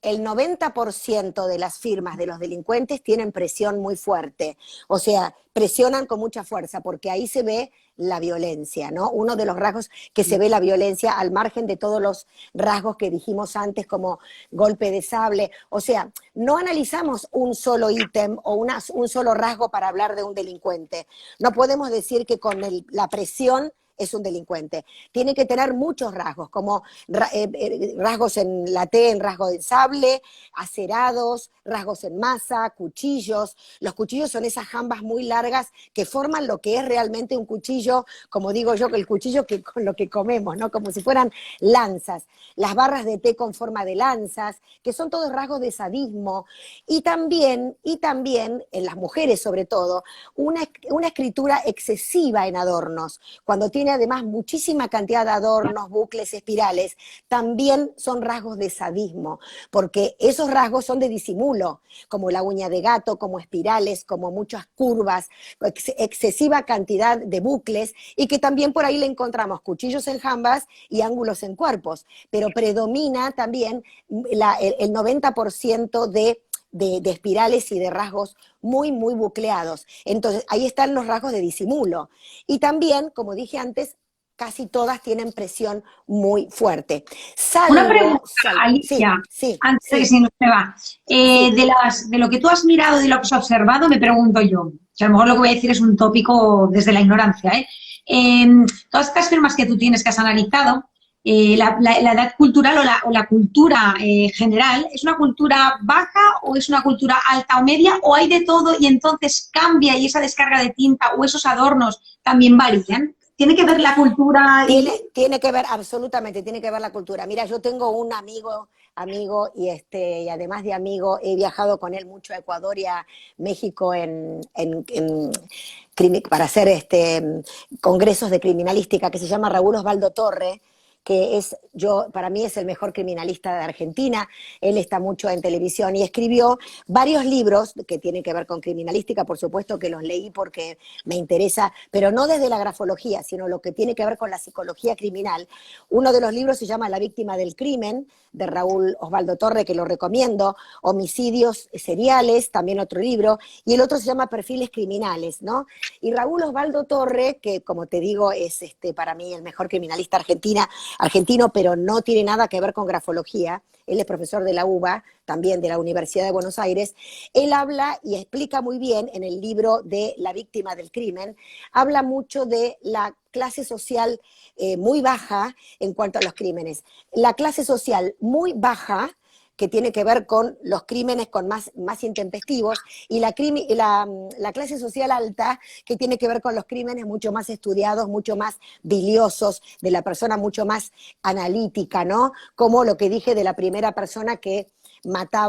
el 90% de las firmas de los delincuentes tienen presión muy fuerte, o sea, presionan con mucha fuerza, porque ahí se ve la violencia, ¿no? Uno de los rasgos que se ve la violencia al margen de todos los rasgos que dijimos antes, como golpe de sable. O sea, no analizamos un solo ítem o un solo rasgo para hablar de un delincuente. No podemos decir que con la presión es un delincuente. Tiene que tener muchos rasgos, como rasgos en la T, en rasgo de sable, acerados, rasgos en masa, cuchillos. Los cuchillos son esas jambas muy largas que forman lo que es realmente un cuchillo, como digo yo, que el cuchillo que con lo que comemos, ¿no? Como si fueran lanzas. Las barras de té con forma de lanzas, que son todos rasgos de sadismo. Y también, en las mujeres sobre todo, una escritura excesiva en adornos. Cuando tiene además muchísima cantidad de adornos, bucles, espirales, también son rasgos de sadismo, porque esos rasgos son de disimulo, como la uña de gato, como espirales, como muchas curvas, excesiva cantidad de bucles, y que también por ahí le encontramos cuchillos en jambas y ángulos en cuerpos, pero predomina también el 90% de espirales y de rasgos muy, muy bucleados. Entonces, ahí están los rasgos de disimulo. Y también, como dije antes, casi todas tienen presión muy fuerte. Una pregunta, Sí, Alicia, sí, antes de que sí, se nos va. sí. De lo que tú has mirado y lo que has observado, me pregunto yo, que a lo mejor lo que voy a decir es un tópico desde la ignorancia, ¿eh? Todas estas firmas que tú tienes, que has analizado, la edad cultural o la cultura general, ¿es una cultura baja o es una cultura alta o media o hay de todo y entonces cambia y esa descarga de tinta o esos adornos también varían? ¿Tiene que ver la cultura? Tiene que ver, absolutamente, tiene que ver la cultura. Mira, yo tengo un amigo y además de amigo, he viajado con él mucho a Ecuador y a México para hacer congresos de criminalística, que se llama Raúl Osvaldo Torre, que para mí es el mejor criminalista de Argentina. Él está mucho en televisión y escribió varios libros que tienen que ver con criminalística, por supuesto que los leí porque me interesa, pero no desde la grafología, sino lo que tiene que ver con la psicología criminal. Uno de los libros se llama La víctima del crimen, de Raúl Osvaldo Torre, que lo recomiendo, Homicidios seriales, también otro libro, y el otro se llama Perfiles criminales, ¿no? Y Raúl Osvaldo Torre, que como te digo es para mí el mejor criminalista argentina, argentino, pero no tiene nada que ver con grafología. Él es profesor de la UBA, también de la Universidad de Buenos Aires. Él habla y explica muy bien en el libro de La víctima del crimen, habla mucho de la clase social muy baja en cuanto a los crímenes. La clase social muy baja, que tiene que ver con los crímenes con más intempestivos, y la clase social alta, que tiene que ver con los crímenes mucho más estudiados, mucho más biliosos, de la persona mucho más analítica, ¿no? Como lo que dije de la primera persona que mató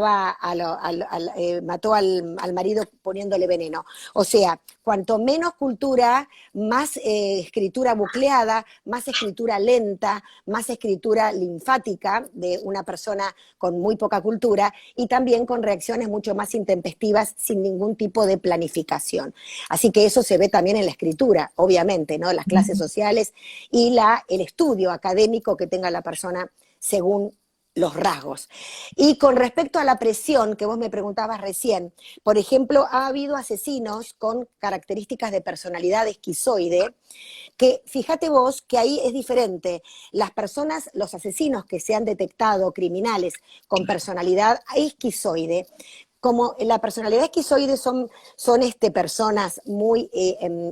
al marido poniéndole veneno. O sea, cuanto menos cultura, más escritura bucleada, más escritura lenta, más escritura linfática de una persona con muy poca cultura, y también con reacciones mucho más intempestivas sin ningún tipo de planificación. Así que eso se ve también en la escritura, obviamente, ¿no? Las clases sociales y el estudio académico que tenga la persona según los rasgos. Y con respecto a la presión que vos me preguntabas recién, por ejemplo, ha habido asesinos con características de personalidad esquizoide, que fíjate vos que ahí es diferente. Las personas, los asesinos que se han detectado, criminales con personalidad esquizoide, como la personalidad esquizoide son personas muy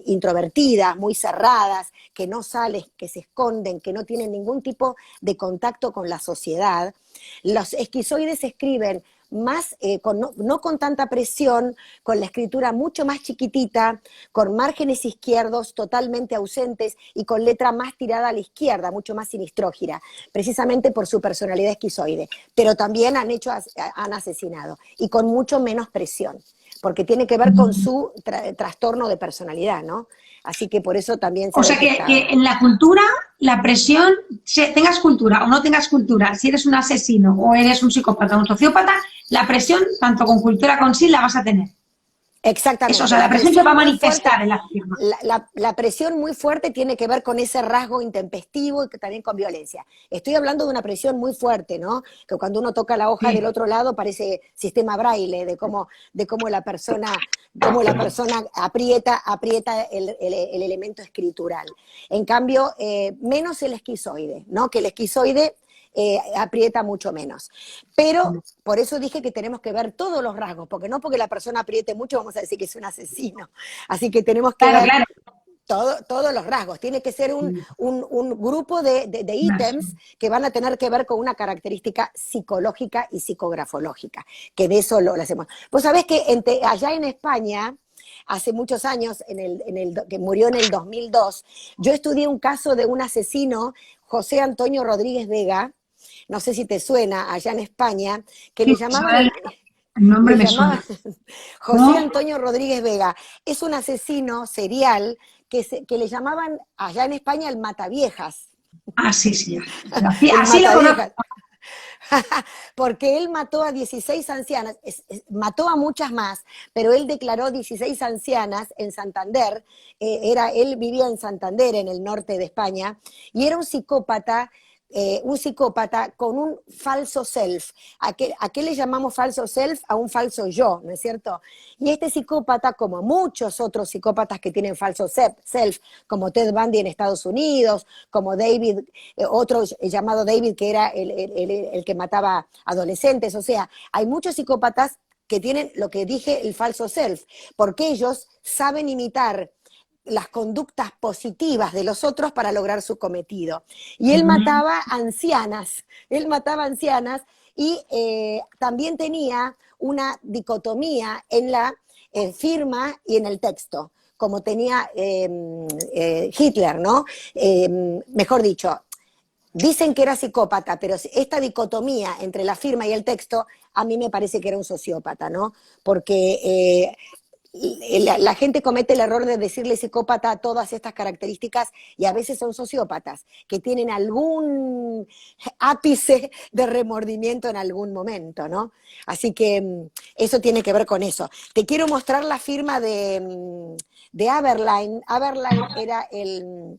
introvertidas, muy cerradas, que no salen, que se esconden, que no tienen ningún tipo de contacto con la sociedad. Los esquizoides escriben más, no con tanta presión, con la escritura mucho más chiquitita, con márgenes izquierdos totalmente ausentes y con letra más tirada a la izquierda, mucho más sinistrógira, precisamente por su personalidad esquizoide. Pero también han asesinado, y con mucho menos presión, porque tiene que ver con su trastorno de personalidad, ¿no? Así que por eso también se O ha sea detectado. que en la cultura, la presión, tengas cultura o no tengas cultura, si eres un asesino o eres un psicópata o un sociópata, la presión, tanto con cultura con sí, la vas a tener. Eso, o Exactamente, sea, la la presión se va presión a muy fuerte, manifestar en la firma. la presión muy fuerte tiene que ver con ese rasgo intempestivo y que también con violencia. Estoy hablando de una presión muy fuerte, ¿no? Que cuando uno toca la hoja del Sí. otro lado parece sistema braille, de cómo la persona aprieta el elemento escritural. En cambio, menos el esquizoide, ¿no? Que el esquizoide aprieta mucho menos. Pero por eso dije que tenemos que ver todos los rasgos, porque no porque la persona apriete mucho vamos a decir que es un asesino. Así que tenemos que Claro, ver claro. todos los rasgos. Tiene que ser un grupo de ítems que van a tener que ver con una característica psicológica y psicografológica, que de eso lo hacemos. Pues sabés que allá en España, hace muchos años, que murió en el 2002, yo estudié un caso de un asesino, José Antonio Rodríguez Vega, no sé si te suena, allá en España, que le Sí, llamaban el nombre le me llamaban suena. José ¿No? Antonio Rodríguez Vega. Es un asesino serial que le llamaban allá en España el mataviejas. Ah, sí, sí. Así, El así lo conozco. mataviejas. Porque él mató a 16 ancianas, mató a muchas más, pero él declaró 16 ancianas en Santander. Él vivía en Santander, en el norte de España, y era un psicópata con un falso self. ¿A qué le llamamos falso self? A un falso yo, ¿no es cierto? Y este psicópata, como muchos otros psicópatas que tienen falso self, como Ted Bundy en Estados Unidos, como David, otro llamado David, que era el que mataba adolescentes, o sea, hay muchos psicópatas que tienen lo que dije, el falso self, porque ellos saben imitar las conductas positivas de los otros para lograr su cometido. Y él mataba ancianas y también tenía una dicotomía en la firma y en el texto, como tenía Hitler, ¿no? Mejor dicho, dicen que era psicópata, pero esta dicotomía entre la firma y el texto, a mí me parece que era un sociópata, ¿no? Porque la gente comete el error de decirle psicópata a todas estas características y a veces son sociópatas, que tienen algún ápice de remordimiento en algún momento, ¿no? Así que eso tiene que ver con eso. Te quiero mostrar la firma de Aberline. Aberline era el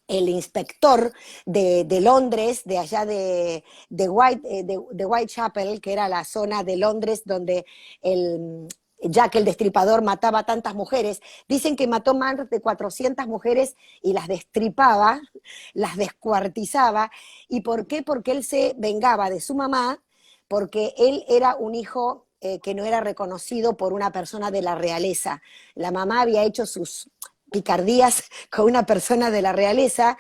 inspector de Londres, de allá de Whitechapel, que era la zona de Londres donde Jack el Destripador mataba a tantas mujeres. Dicen que mató más de 400 mujeres y las destripaba, las descuartizaba. ¿Y por qué? Porque él se vengaba de su mamá, porque él era un hijo que no era reconocido por una persona de la realeza. La mamá había hecho sus picardías con una persona de la realeza,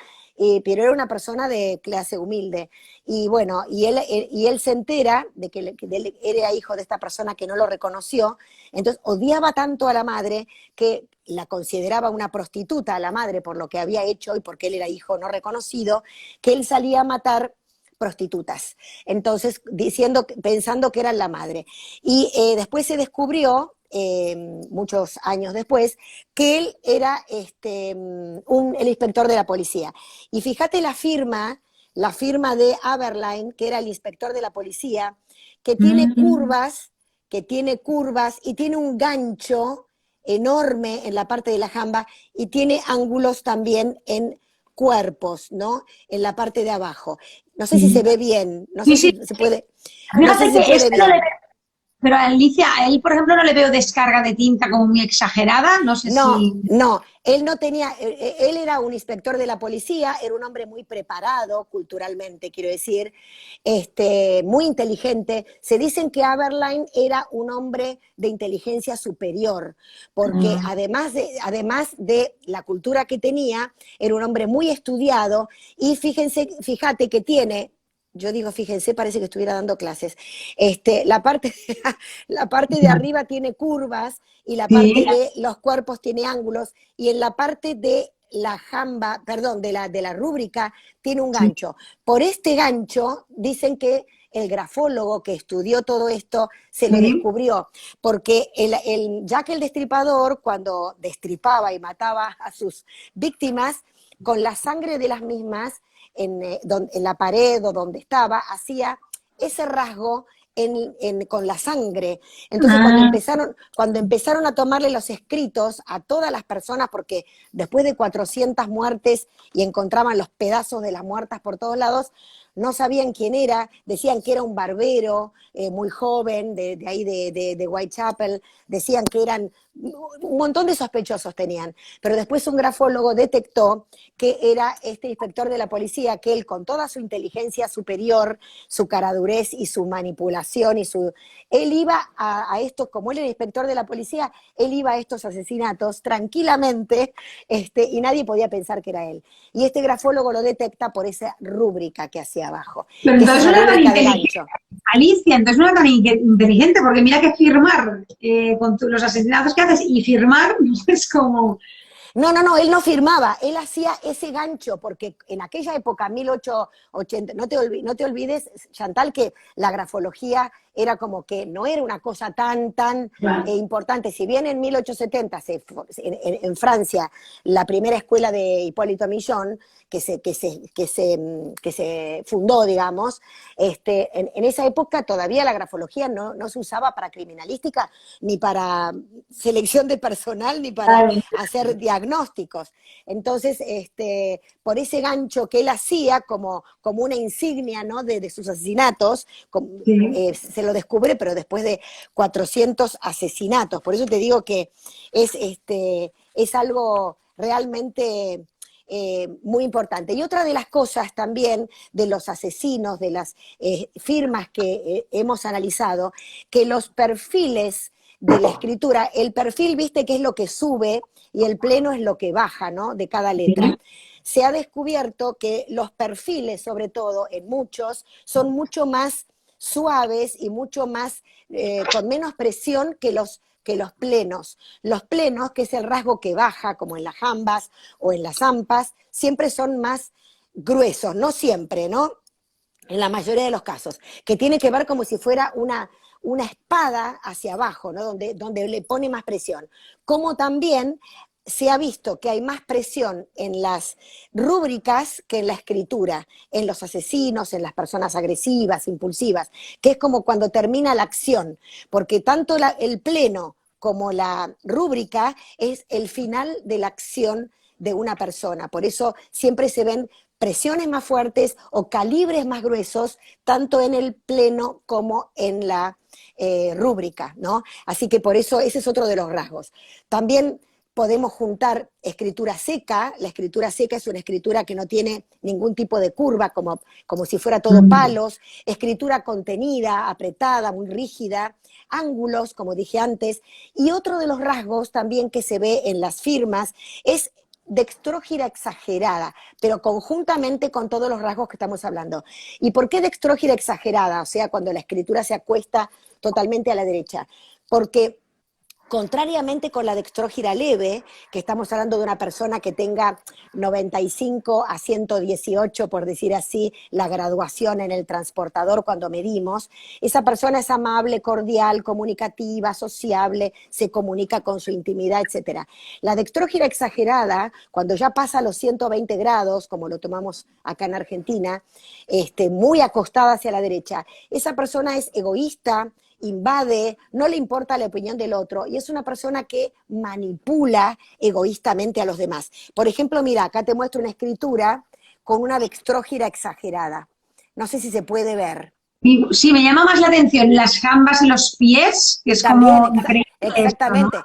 pero era una persona de clase humilde. Y bueno, y él se entera de que él era hijo de esta persona que no lo reconoció, entonces odiaba tanto a la madre que la consideraba una prostituta a la madre por lo que había hecho y porque él era hijo no reconocido, que él salía a matar prostitutas, entonces pensando que eran la madre. Y después se descubrió, muchos años después, que él era el inspector de la policía. Y fíjate la firma de Aberline, que era el inspector de la policía, que tiene curvas y tiene un gancho enorme en la parte de la jamba y tiene ángulos también en cuerpos, ¿no? En la parte de abajo. No sé si se ve bien, no Sí, sé sí. si se puede, no sé Fíjate si se que puede este no le bien. veo, pero a Alicia, a él, por ejemplo, no le veo descarga de tinta como muy exagerada, no sé No, si... no, él no tenía, él era un inspector de la policía, era un hombre muy preparado culturalmente, quiero decir, muy inteligente. Se dicen que Aberline era un hombre de inteligencia superior, porque además de la cultura que tenía, era un hombre muy estudiado y fíjate que tiene, yo digo, fíjense, parece que estuviera dando clases. La parte, la parte de arriba tiene curvas y la parte Sí, de los cuerpos tiene ángulos y en la parte de la jamba, perdón, de la rúbrica tiene un sí. gancho. Por este gancho dicen que el grafólogo que estudió todo esto se lo Sí, descubrió, porque Jack el Destripador, cuando destripaba y mataba a sus víctimas, con la sangre de las mismas, en la pared o donde estaba, hacía ese rasgo con la sangre. Entonces, ah, cuando empezaron a tomarle los escritos a todas las personas, porque después de 400 muertes y encontraban los pedazos de las muertas por todos lados, no sabían quién era, decían que era un barbero muy joven, de ahí de Whitechapel, decían que eran, un montón de sospechosos tenían, pero después un grafólogo detectó que era este inspector de la policía, que él con toda su inteligencia superior, su caradurez y su manipulación él iba a estos, como él era inspector de la policía, él iba a estos asesinatos tranquilamente, y nadie podía pensar que era él. Y este grafólogo lo detecta por esa rúbrica que hacía abajo, pero que es entonces una no era tan rúbrica de inteligente, gancho. Alicia, entonces no era tan inteligente, porque mira que firmar con los asesinatos que haces y firmar es como... No, no, no, él no firmaba, él hacía ese gancho, porque en aquella época, 1880, no te olvides, Chantal, que la grafología era como que no era una cosa tan importante. Si bien en 1870, en Francia, la primera escuela de Hipólito Millón, que se fundó, digamos, en esa época todavía la grafología no se usaba para criminalística, ni para selección de personal, ni para hacer diagnósticos. Entonces, por ese gancho que él hacía como una insignia, ¿no?, de sus asesinatos, Sí. se lo descubre, pero después de 400 asesinatos. Por eso te digo que es algo realmente muy importante. Y otra de las cosas también de los asesinos, de las firmas que hemos analizado, que los perfiles de la escritura, el perfil, viste, que es lo que sube y el pleno es lo que baja, ¿no?, de cada letra. Se ha descubierto que los perfiles, sobre todo en muchos, son mucho más suaves y mucho más, con menos presión que los plenos. Los plenos, que es el rasgo que baja, como en las jambas o en las zampas, siempre son más gruesos, no siempre, ¿no? En la mayoría de los casos, que tiene que ver como si fuera una espada hacia abajo, ¿no?, donde le pone más presión. Como también se ha visto que hay más presión en las rúbricas que en la escritura, en los asesinos, en las personas agresivas, impulsivas, que es como cuando termina la acción, porque tanto el pleno como la rúbrica es el final de la acción de una persona. Por eso siempre se ven expresiones más fuertes o calibres más gruesos, tanto en el pleno como en la rúbrica, ¿no? Así que por eso ese es otro de los rasgos. También podemos juntar escritura seca. La escritura seca es una escritura que no tiene ningún tipo de curva, como si fuera todo palos. Escritura contenida, apretada, muy rígida. Ángulos, como dije antes. Y otro de los rasgos también que se ve en las firmas es dextrógira exagerada, pero conjuntamente con todos los rasgos que estamos hablando. ¿Y por qué dextrógira exagerada? O sea, cuando la escritura se acuesta totalmente a la derecha. Porque contrariamente con la dextrógira leve, que estamos hablando de una persona que tenga 95 a 118, por decir así, la graduación en el transportador cuando medimos, esa persona es amable, cordial, comunicativa, sociable, se comunica con su intimidad, etc. La dextrógira exagerada, cuando ya pasa los 120 grados, como lo tomamos acá en Argentina, muy acostada hacia la derecha, esa persona es egoísta, invade, no le importa la opinión del otro y es una persona que manipula egoístamente a los demás. Por ejemplo, mira, acá te muestro una escritura con una dextrógira exagerada. No sé si se puede ver. Y sí, me llama más la atención las jambas y los pies, que es También, como increíble esto, ¿no? exactamente.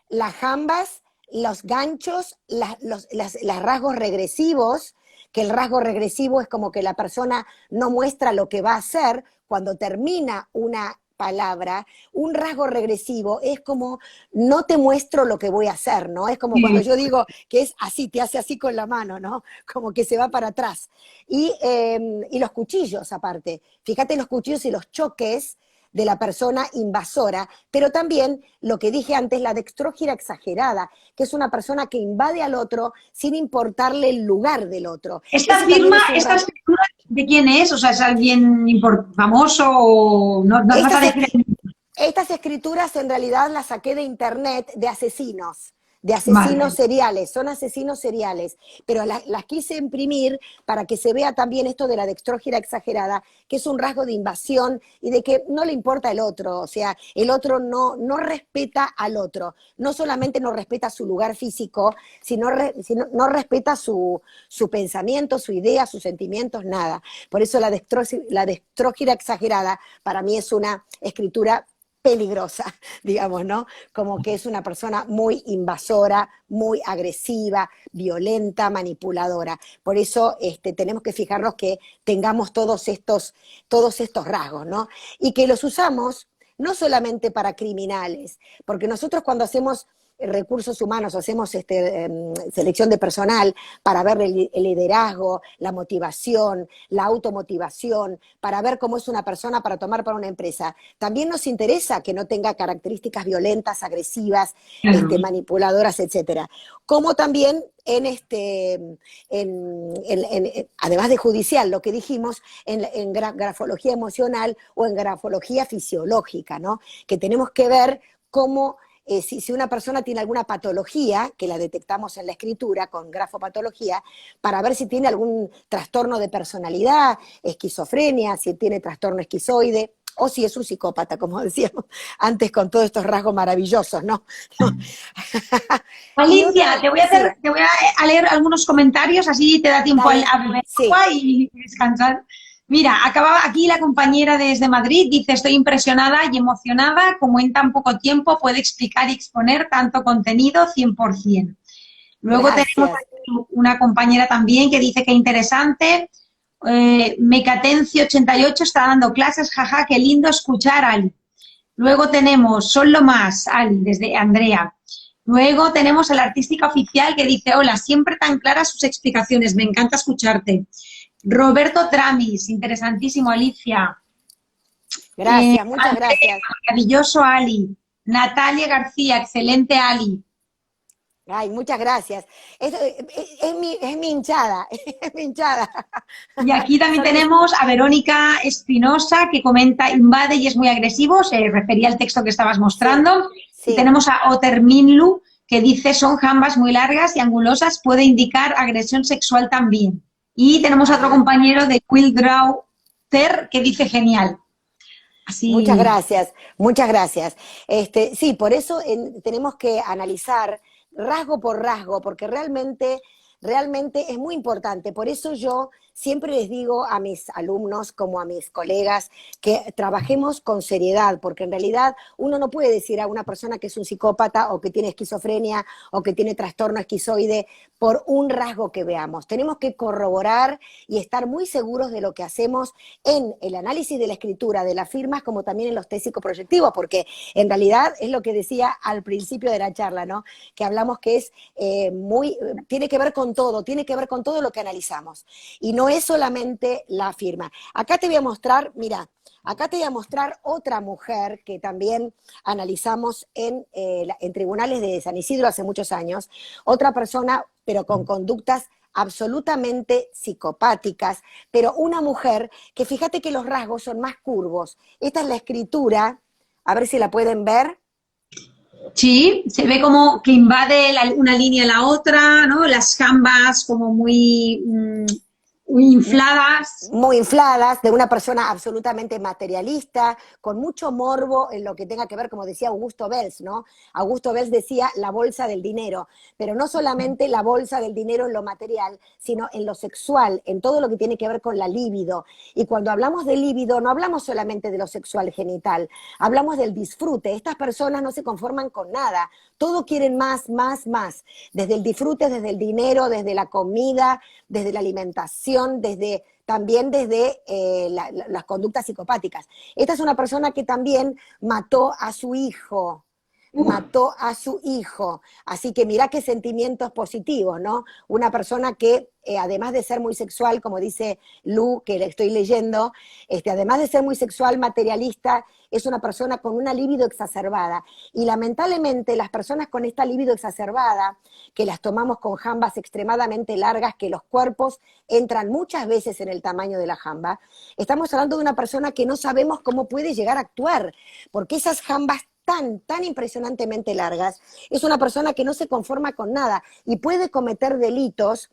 Las jambas, los ganchos, los rasgos regresivos, que el rasgo regresivo es como que la persona no muestra lo que va a hacer cuando termina una palabra. Un rasgo regresivo es como no te muestro lo que voy a hacer, ¿no? Es como cuando Sí. yo digo que es así, te hace así con la mano, ¿no? Como que se va para atrás. Y los cuchillos aparte, fíjate los cuchillos y los choques de la persona invasora, pero también lo que dije antes, la dextrógira exagerada, que es una persona que invade al otro sin importarle el lugar del otro. ¿Esta Ese también firma, es un esta rasgo. escritura de quién es? O sea, ¿es alguien famoso o no nos vas a Estas, decir? Estas escrituras en realidad las saqué de internet de asesinos Vale. seriales, son asesinos seriales, pero las quise imprimir para que se vea también esto de la dextrógira exagerada, que es un rasgo de invasión y de que no le importa el otro, o sea, el otro no respeta al otro, no solamente no respeta su lugar físico, sino no respeta su pensamiento, su idea, sus sentimientos, nada. Por eso la dextrógira exagerada para mí es una escritura peligrosa, digamos, ¿no? Como que es una persona muy invasora, muy agresiva, violenta, manipuladora. Por eso tenemos que fijarnos que tengamos todos estos rasgos, ¿no? Y que los usamos no solamente para criminales, porque nosotros cuando hacemos recursos humanos, hacemos selección de personal para ver el liderazgo, la motivación, la automotivación, para ver cómo es una persona para tomar para una empresa. También nos interesa que no tenga características violentas, agresivas, Claro. manipuladoras, etcétera. Como también además de judicial, lo que dijimos, en grafología emocional o en grafología fisiológica, ¿no? Que tenemos que ver cómo si una persona tiene alguna patología, que la detectamos en la escritura con grafopatología, para ver si tiene algún trastorno de personalidad, esquizofrenia, si tiene trastorno esquizoide, o si es un psicópata, como decíamos antes, con todos estos rasgos maravillosos, ¿no? Y Alicia, otra, sí, te voy a leer algunos comentarios, así te da tiempo dale, a beber sí. agua y descansar. Mira, acababa aquí la compañera desde Madrid, dice, estoy impresionada y emocionada, como en tan poco tiempo puede explicar y exponer tanto contenido 100%. Luego tenemos Gracias. aquí una compañera también que dice que interesante, Mecatencio88 está dando clases, jaja, qué lindo escuchar, Ali. Luego tenemos Son lo más, Ali, desde Andrea. Luego tenemos a la artística oficial que dice, hola, siempre tan claras sus explicaciones, me encanta escucharte. Roberto Tramis, interesantísimo, Alicia. Gracias, muchas Andrea, gracias. maravilloso, Ali. Natalia García, excelente, Ali. Ay, muchas gracias. Es mi hinchada, es mi hinchada. Y aquí también Son mis... tenemos a Verónica Espinosa, que comenta, invade y es muy agresivo, se refería al texto que estabas Sí, mostrando. Y sí. tenemos a Oterminlu, que dice, son jambas muy largas y angulosas, puede indicar agresión sexual también. Y tenemos a otro Ajá. compañero de Quildraw Ter, que dice, genial. Muchas Así, gracias, muchas gracias. Sí, por eso tenemos que analizar rasgo por rasgo, porque realmente realmente es muy importante. Por eso yo siempre les digo a mis alumnos como a mis colegas que trabajemos con seriedad, porque en realidad uno no puede decir a una persona que es un psicópata o que tiene esquizofrenia o que tiene trastorno esquizoide por un rasgo que veamos. Tenemos que corroborar y estar muy seguros de lo que hacemos en el análisis de la escritura, de las firmas, como también en los test psicoproyectivos, porque en realidad es lo que decía al principio de la charla, ¿no? Que hablamos que es tiene que ver con todo, tiene que ver con todo lo que analizamos. Y no es solamente la firma. Acá te voy a mostrar, mira, acá te voy a mostrar otra mujer que también analizamos en tribunales de San Isidro hace muchos años, otra persona, pero con conductas absolutamente psicopáticas, pero una mujer que fíjate que los rasgos son más curvos. Esta es la escritura, a ver si la pueden ver. Sí, se ve como que invade una línea a la otra, ¿no? Las jambas como muy infladas. Muy infladas, de una persona absolutamente materialista, con mucho morbo en lo que tenga que ver, como decía Augusto Bells, ¿no? Augusto Bells decía la bolsa del dinero, pero no solamente la bolsa del dinero en lo material, sino en lo sexual, en todo lo que tiene que ver con la libido. Y cuando hablamos de libido, no hablamos solamente de lo sexual genital, hablamos del disfrute. Estas personas no se conforman con nada, todo quieren más, más, más. Desde el disfrute, desde el dinero, desde la comida, desde la alimentación, también desde las conductas psicopáticas. Esta es una persona que también mató a su hijo, mató a su hijo. Así que mirá qué sentimientos positivos, ¿no? Una persona que, además de ser muy sexual, como dice Lu, que le estoy leyendo, además de ser muy sexual, materialista, es una persona con una libido exacerbada. Y lamentablemente las personas con esta libido exacerbada, que las tomamos con jambas extremadamente largas, que los cuerpos entran muchas veces en el tamaño de la jamba, estamos hablando de una persona que no sabemos cómo puede llegar a actuar, porque esas jambas tan impresionantemente largas, es una persona que no se conforma con nada y puede cometer delitos.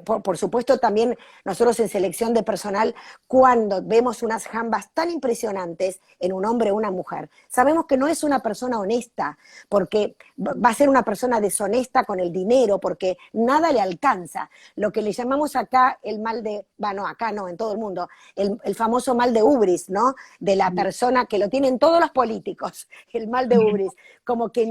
Por supuesto, también nosotros en selección de personal, cuando vemos unas jambas tan impresionantes en un hombre o una mujer, sabemos que no es una persona honesta, porque va a ser una persona deshonesta con el dinero, porque nada le alcanza. Lo que le llamamos acá el mal de, bueno, acá no, en todo el mundo, el famoso mal de ubris, ¿no? De la persona que lo tienen todos los políticos, el mal de ubris, como que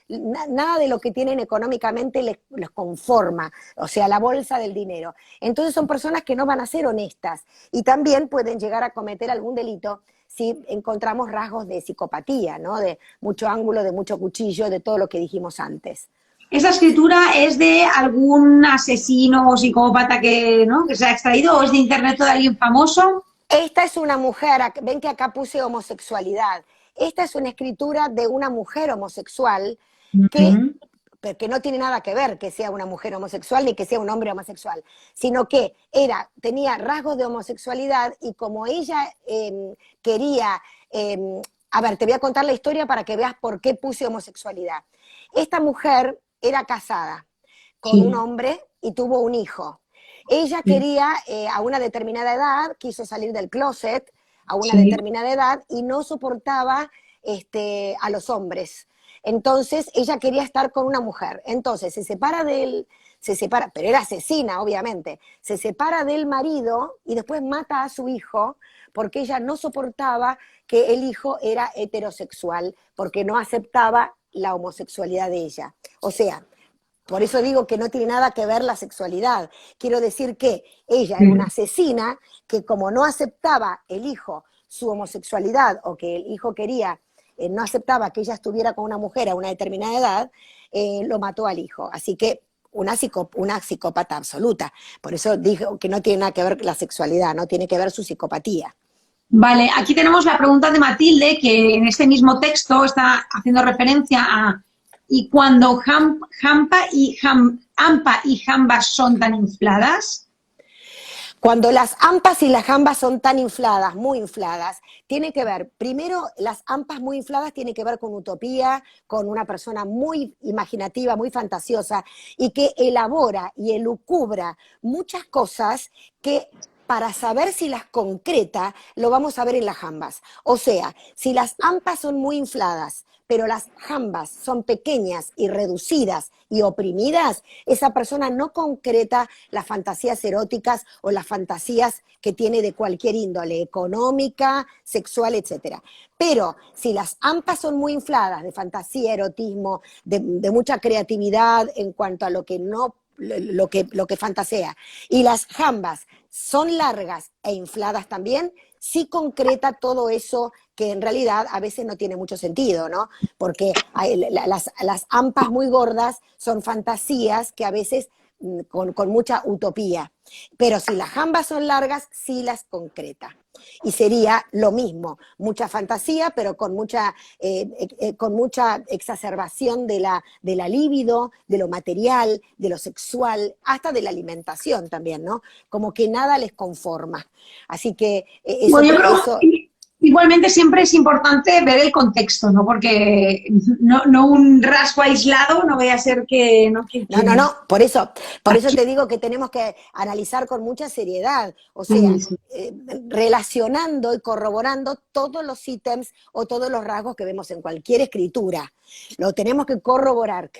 nada de lo que tienen económicamente les conforma, o sea, la bolsa del dinero. Entonces son personas que no van a ser honestas y también pueden llegar a cometer algún delito si encontramos rasgos de psicopatía, ¿no? De mucho ángulo, de mucho cuchillo, de todo lo que dijimos antes. ¿Esa escritura es de algún asesino o psicópata ¿no? que se ha extraído o es de internet o de alguien famoso? Esta es una mujer, ven que acá puse homosexualidad. Esta es una escritura de una mujer homosexual que no tiene nada que ver que sea una mujer homosexual ni que sea un hombre homosexual, sino que tenía rasgos de homosexualidad y como ella quería, a ver, te voy a contar la historia para que veas por qué puse homosexualidad. Esta mujer era casada con un hombre y tuvo un hijo. Ella quería, a una determinada edad, quiso salir del closet a una determinada edad y no soportaba a los hombres. Entonces ella quería estar con una mujer. Entonces se separa de él, pero era asesina, obviamente. Se separa del marido y después mata a su hijo porque ella no soportaba que el hijo era heterosexual, porque no aceptaba la homosexualidad de ella. O sea, por eso digo que no tiene nada que ver la sexualidad. Quiero decir que ella era una asesina que como no aceptaba el hijo su homosexualidad o que el hijo quería, no aceptaba que ella estuviera con una mujer a una determinada edad, lo mató al hijo. Así que una psicópata absoluta. Por eso digo que no tiene nada que ver la sexualidad, no tiene que ver su psicopatía. Vale, aquí tenemos la pregunta de Matilde, que en este mismo texto está haciendo referencia a ¿y cuando ampa y jambas son tan infladas? Cuando las ampas y las jambas son tan infladas, muy infladas, tiene que ver, primero, las ampas muy infladas tiene que ver con utopía, con una persona muy imaginativa, muy fantasiosa, y que elabora y elucubra muchas cosas que para saber si las concreta, lo vamos a ver en las jambas. O sea, si las hampas son muy infladas, pero las jambas son pequeñas y reducidas y oprimidas, esa persona no concreta las fantasías eróticas o las fantasías que tiene de cualquier índole, económica, sexual, etcétera. Pero si las hampas son muy infladas, de fantasía, erotismo, de mucha creatividad en cuanto a lo que no lo que fantasea, y las jambas son largas e infladas también, sí concreta todo eso que en realidad a veces no tiene mucho sentido, ¿no? Porque las hampas muy gordas son fantasías que a veces con mucha utopía. Pero si las jambas son largas, sí las concreta. Y sería lo mismo, mucha fantasía, pero con mucha exacerbación de la libido, de lo material, de lo sexual, hasta de la alimentación también, ¿no? Como que nada les conforma. Así que Bueno, yo creo que igualmente siempre es importante ver el contexto, ¿no? Porque no un rasgo aislado no vaya a ser que... No, por eso te digo que tenemos que analizar con mucha seriedad, o sea, Sí, sí. relacionando y corroborando todos los ítems o todos los rasgos que vemos en cualquier escritura. Lo tenemos que corroborar.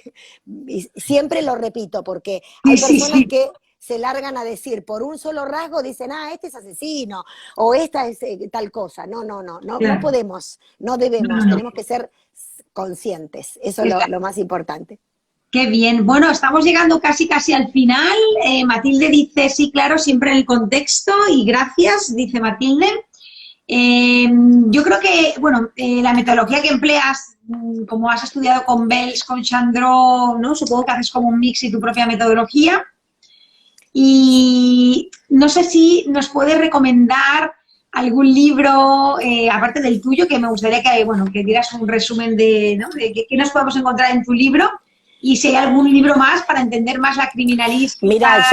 Y siempre lo repito, porque hay personas que se largan a decir, por un solo rasgo dicen, este es asesino, o esta es tal cosa. No Claro. podemos, no debemos, No. tenemos que ser conscientes, eso es lo más importante. Qué bien. Bueno, estamos llegando casi al final. Matilde dice, sí, claro, siempre en el contexto y gracias, dice Matilde. Yo creo que, bueno, la metodología que empleas, como has estudiado con Bells, con Chandro, ¿no? Supongo que haces como un mix y tu propia metodología. Y no sé si nos puedes recomendar algún libro, aparte del tuyo, que me gustaría que dieras un resumen ¿no? de qué nos podemos encontrar en tu libro. Y si hay algún libro más para entender más la criminalística. Mira,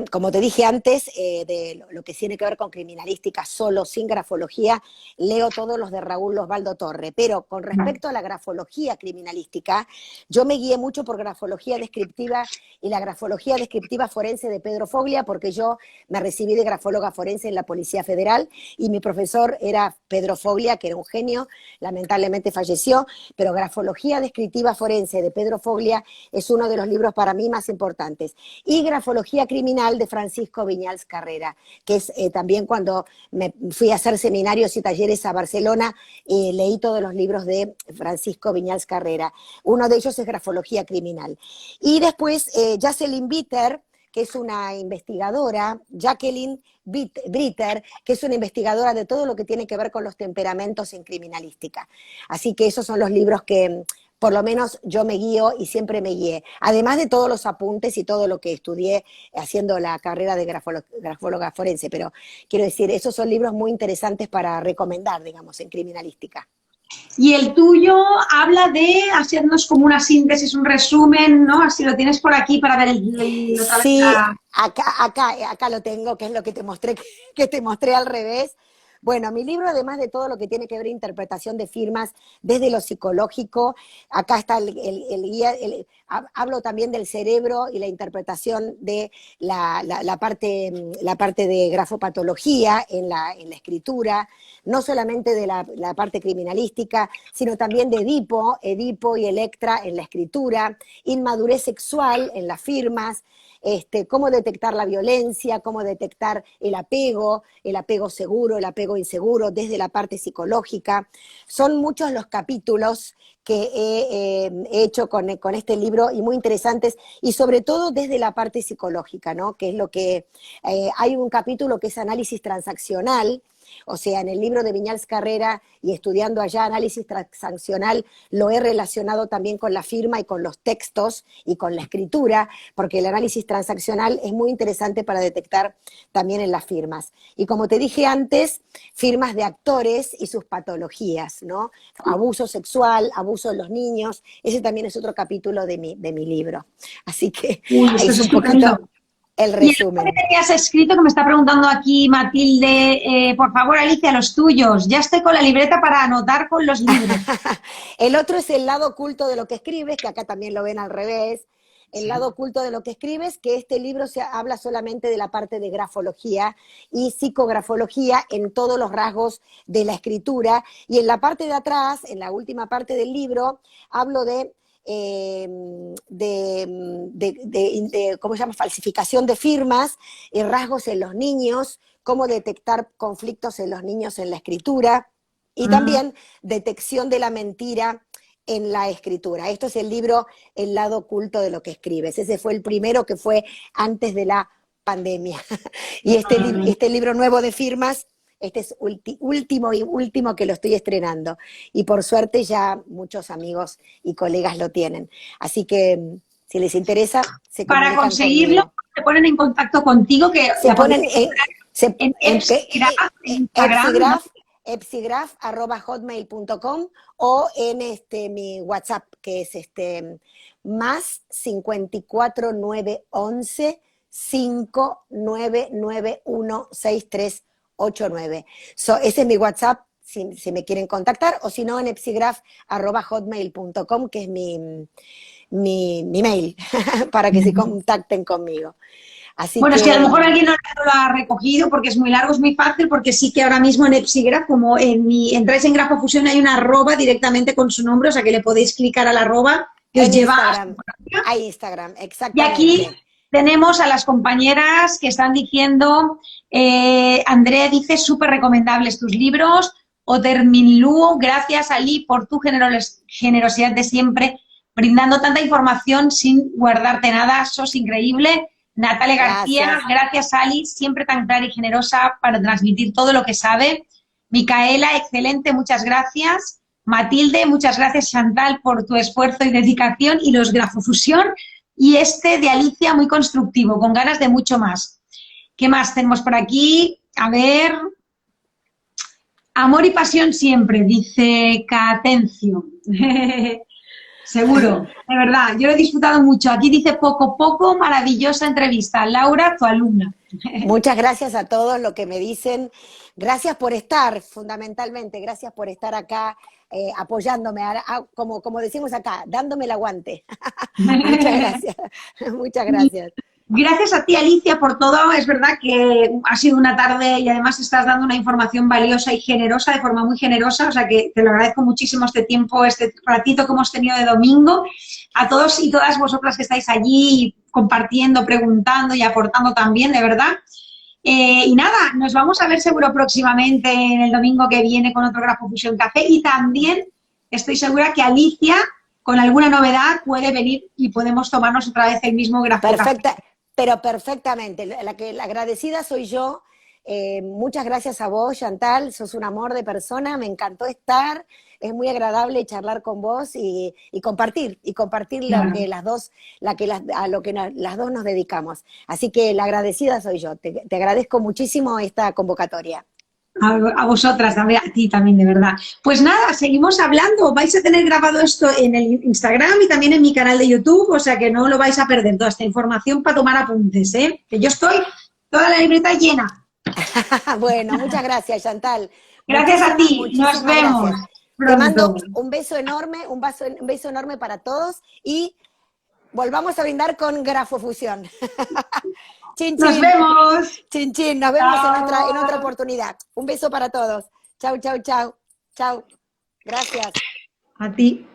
como te dije antes, de lo que tiene que ver con criminalística solo, sin grafología, leo todos los de Raúl Osvaldo Torre, pero con respecto a la grafología criminalística, yo me guié mucho por grafología descriptiva y la grafología descriptiva forense de Pedro Foglia, porque yo me recibí de grafóloga forense en la Policía Federal y mi profesor era Pedro Foglia, que era un genio, lamentablemente falleció, pero grafología descriptiva forense de Pedro Foglia es uno de los libros para mí más importantes. Y Grafología Criminal de Francisco Viñals Carrera, que es también cuando me fui a hacer seminarios y talleres a Barcelona, leí todos los libros de Francisco Viñals Carrera. Uno de ellos es Grafología Criminal. Y después Jacqueline Bitter, que es una investigadora, Jacqueline Britter, que es una investigadora de todo lo que tiene que ver con los temperamentos en criminalística. Así que esos son los libros que por lo menos yo me guío y siempre me guié. Además de todos los apuntes y todo lo que estudié haciendo la carrera de grafóloga forense, pero quiero decir, esos son libros muy interesantes para recomendar, digamos, en criminalística. Y el tuyo habla de hacernos como una síntesis, un resumen, ¿no? Así lo tienes por aquí para ver otra vez. Sí, acá lo tengo, que es lo que te mostré al revés. Bueno, mi libro, además de todo lo que tiene que ver interpretación de firmas desde lo psicológico, acá está el guía, hablo también del cerebro y la interpretación de la parte de grafopatología en la escritura, no solamente de la parte criminalística, sino también de Edipo y Electra en la escritura, inmadurez sexual en las firmas, cómo detectar la violencia, cómo detectar el apego seguro, el apego inseguro, desde la parte psicológica. Son muchos los capítulos que he hecho con este libro y muy interesantes, y sobre todo desde la parte psicológica, ¿no? Que es lo que... hay un capítulo que es análisis transaccional. O sea, en el libro de Viñals Carrera y estudiando allá análisis transaccional, lo he relacionado también con la firma y con los textos y con la escritura, porque el análisis transaccional es muy interesante para detectar también en las firmas. Y como te dije antes, firmas de actores y sus patologías, ¿no? Abuso sexual, abuso de los niños, ese también es otro capítulo de mi libro. Así que es un poquito... el resumen. Y el que tenías escrito, que me está preguntando aquí Matilde, por favor, Alicia, los tuyos. Ya estoy con la libreta para anotar con los libros. El otro es el lado oculto de lo que escribes, que acá también lo ven al revés. El lado oculto de lo que escribes, que este libro habla solamente de la parte de grafología y psicografología en todos los rasgos de la escritura. Y en la parte de atrás, en la última parte del libro, hablo de ¿cómo se llama? Falsificación de firmas y rasgos en los niños, cómo detectar conflictos en los niños en la escritura y también detección de la mentira en la escritura. Esto es el libro El lado oculto de lo que escribes. Ese fue el primero que fue antes de la pandemia. Y este libro nuevo de firmas, este es último que lo estoy estrenando. Y por suerte ya muchos amigos y colegas lo tienen. Así que si les interesa, se comunican para conseguirlo, conmigo. se ponen en contacto contigo, que Se ponen en Epsigraph, en Instagram, ¿no? epsigraph@hotmail.com o en mi WhatsApp, que es más 54911 59916389. Ese es mi WhatsApp, si me quieren contactar, o si no, en epsigraph@hotmail.com, que es mi mail, para que se contacten conmigo. Así Bueno, que, es que a lo mejor alguien no lo ha recogido porque es muy largo, es muy fácil, porque sí que ahora mismo en Epsigraph, como entráis en Grafofusión, hay una arroba directamente con su nombre, o sea que le podéis clicar a la arroba que os lleva Instagram, a Instagram, y aquí exactamente. tenemos a las compañeras que están diciendo, Andrea dice, súper recomendables tus libros, Oterminluo, gracias Ali por tu generosidad de siempre, brindando tanta información sin guardarte nada, sos increíble. Natalia García, gracias Ali, siempre tan clara y generosa para transmitir todo lo que sabe. Micaela, excelente, muchas gracias. Matilde, muchas gracias Chantal por tu esfuerzo y dedicación y los Grafofusión. Y de Alicia, muy constructivo, con ganas de mucho más. ¿Qué más tenemos por aquí? A ver. Amor y pasión siempre, dice Catencio. Seguro, de verdad, yo lo he disfrutado mucho. Aquí dice poco, poco, maravillosa entrevista. Laura, tu alumna. Muchas gracias a todos lo que me dicen. Gracias por estar, fundamentalmente, gracias por estar acá apoyándome, como decimos acá, dándome el aguante. Muchas gracias, muchas gracias. Gracias a ti, Alicia, por todo. Es verdad que ha sido una tarde y además estás dando una información valiosa y generosa, de forma muy generosa, o sea que te lo agradezco muchísimo este tiempo, este ratito que hemos tenido de domingo. A todos y todas vosotras que estáis allí compartiendo, preguntando y aportando también, de verdad. Y nada, nos vamos a ver seguro próximamente en el domingo que viene con otro Grafofusión Café y también estoy segura que Alicia, con alguna novedad, puede venir y podemos tomarnos otra vez el mismo Grafocafé. Pero perfectamente, la agradecida soy yo. Muchas gracias a vos, Chantal, sos un amor de persona, me encantó estar, es muy agradable charlar con vos y compartir claro. A lo que las dos nos dedicamos. Así que la agradecida soy yo, te agradezco muchísimo esta convocatoria. A vosotras, a ti también, de verdad. Pues nada, seguimos hablando. Vais a tener grabado esto en el Instagram y también en mi canal de YouTube, o sea que no lo vais a perder, toda esta información para tomar apuntes, ¿eh? Que yo estoy toda la libreta llena. Bueno, muchas gracias, Chantal. Gracias a ti, nos vemos. Te mando un beso enorme, un beso enorme para todos y volvamos a brindar con Grafofusión. Chin, chin. Nos vemos. Chin, chin. Nos vemos en otra oportunidad. Un beso para todos. Chau, chau, chau. Chau. Gracias. A ti.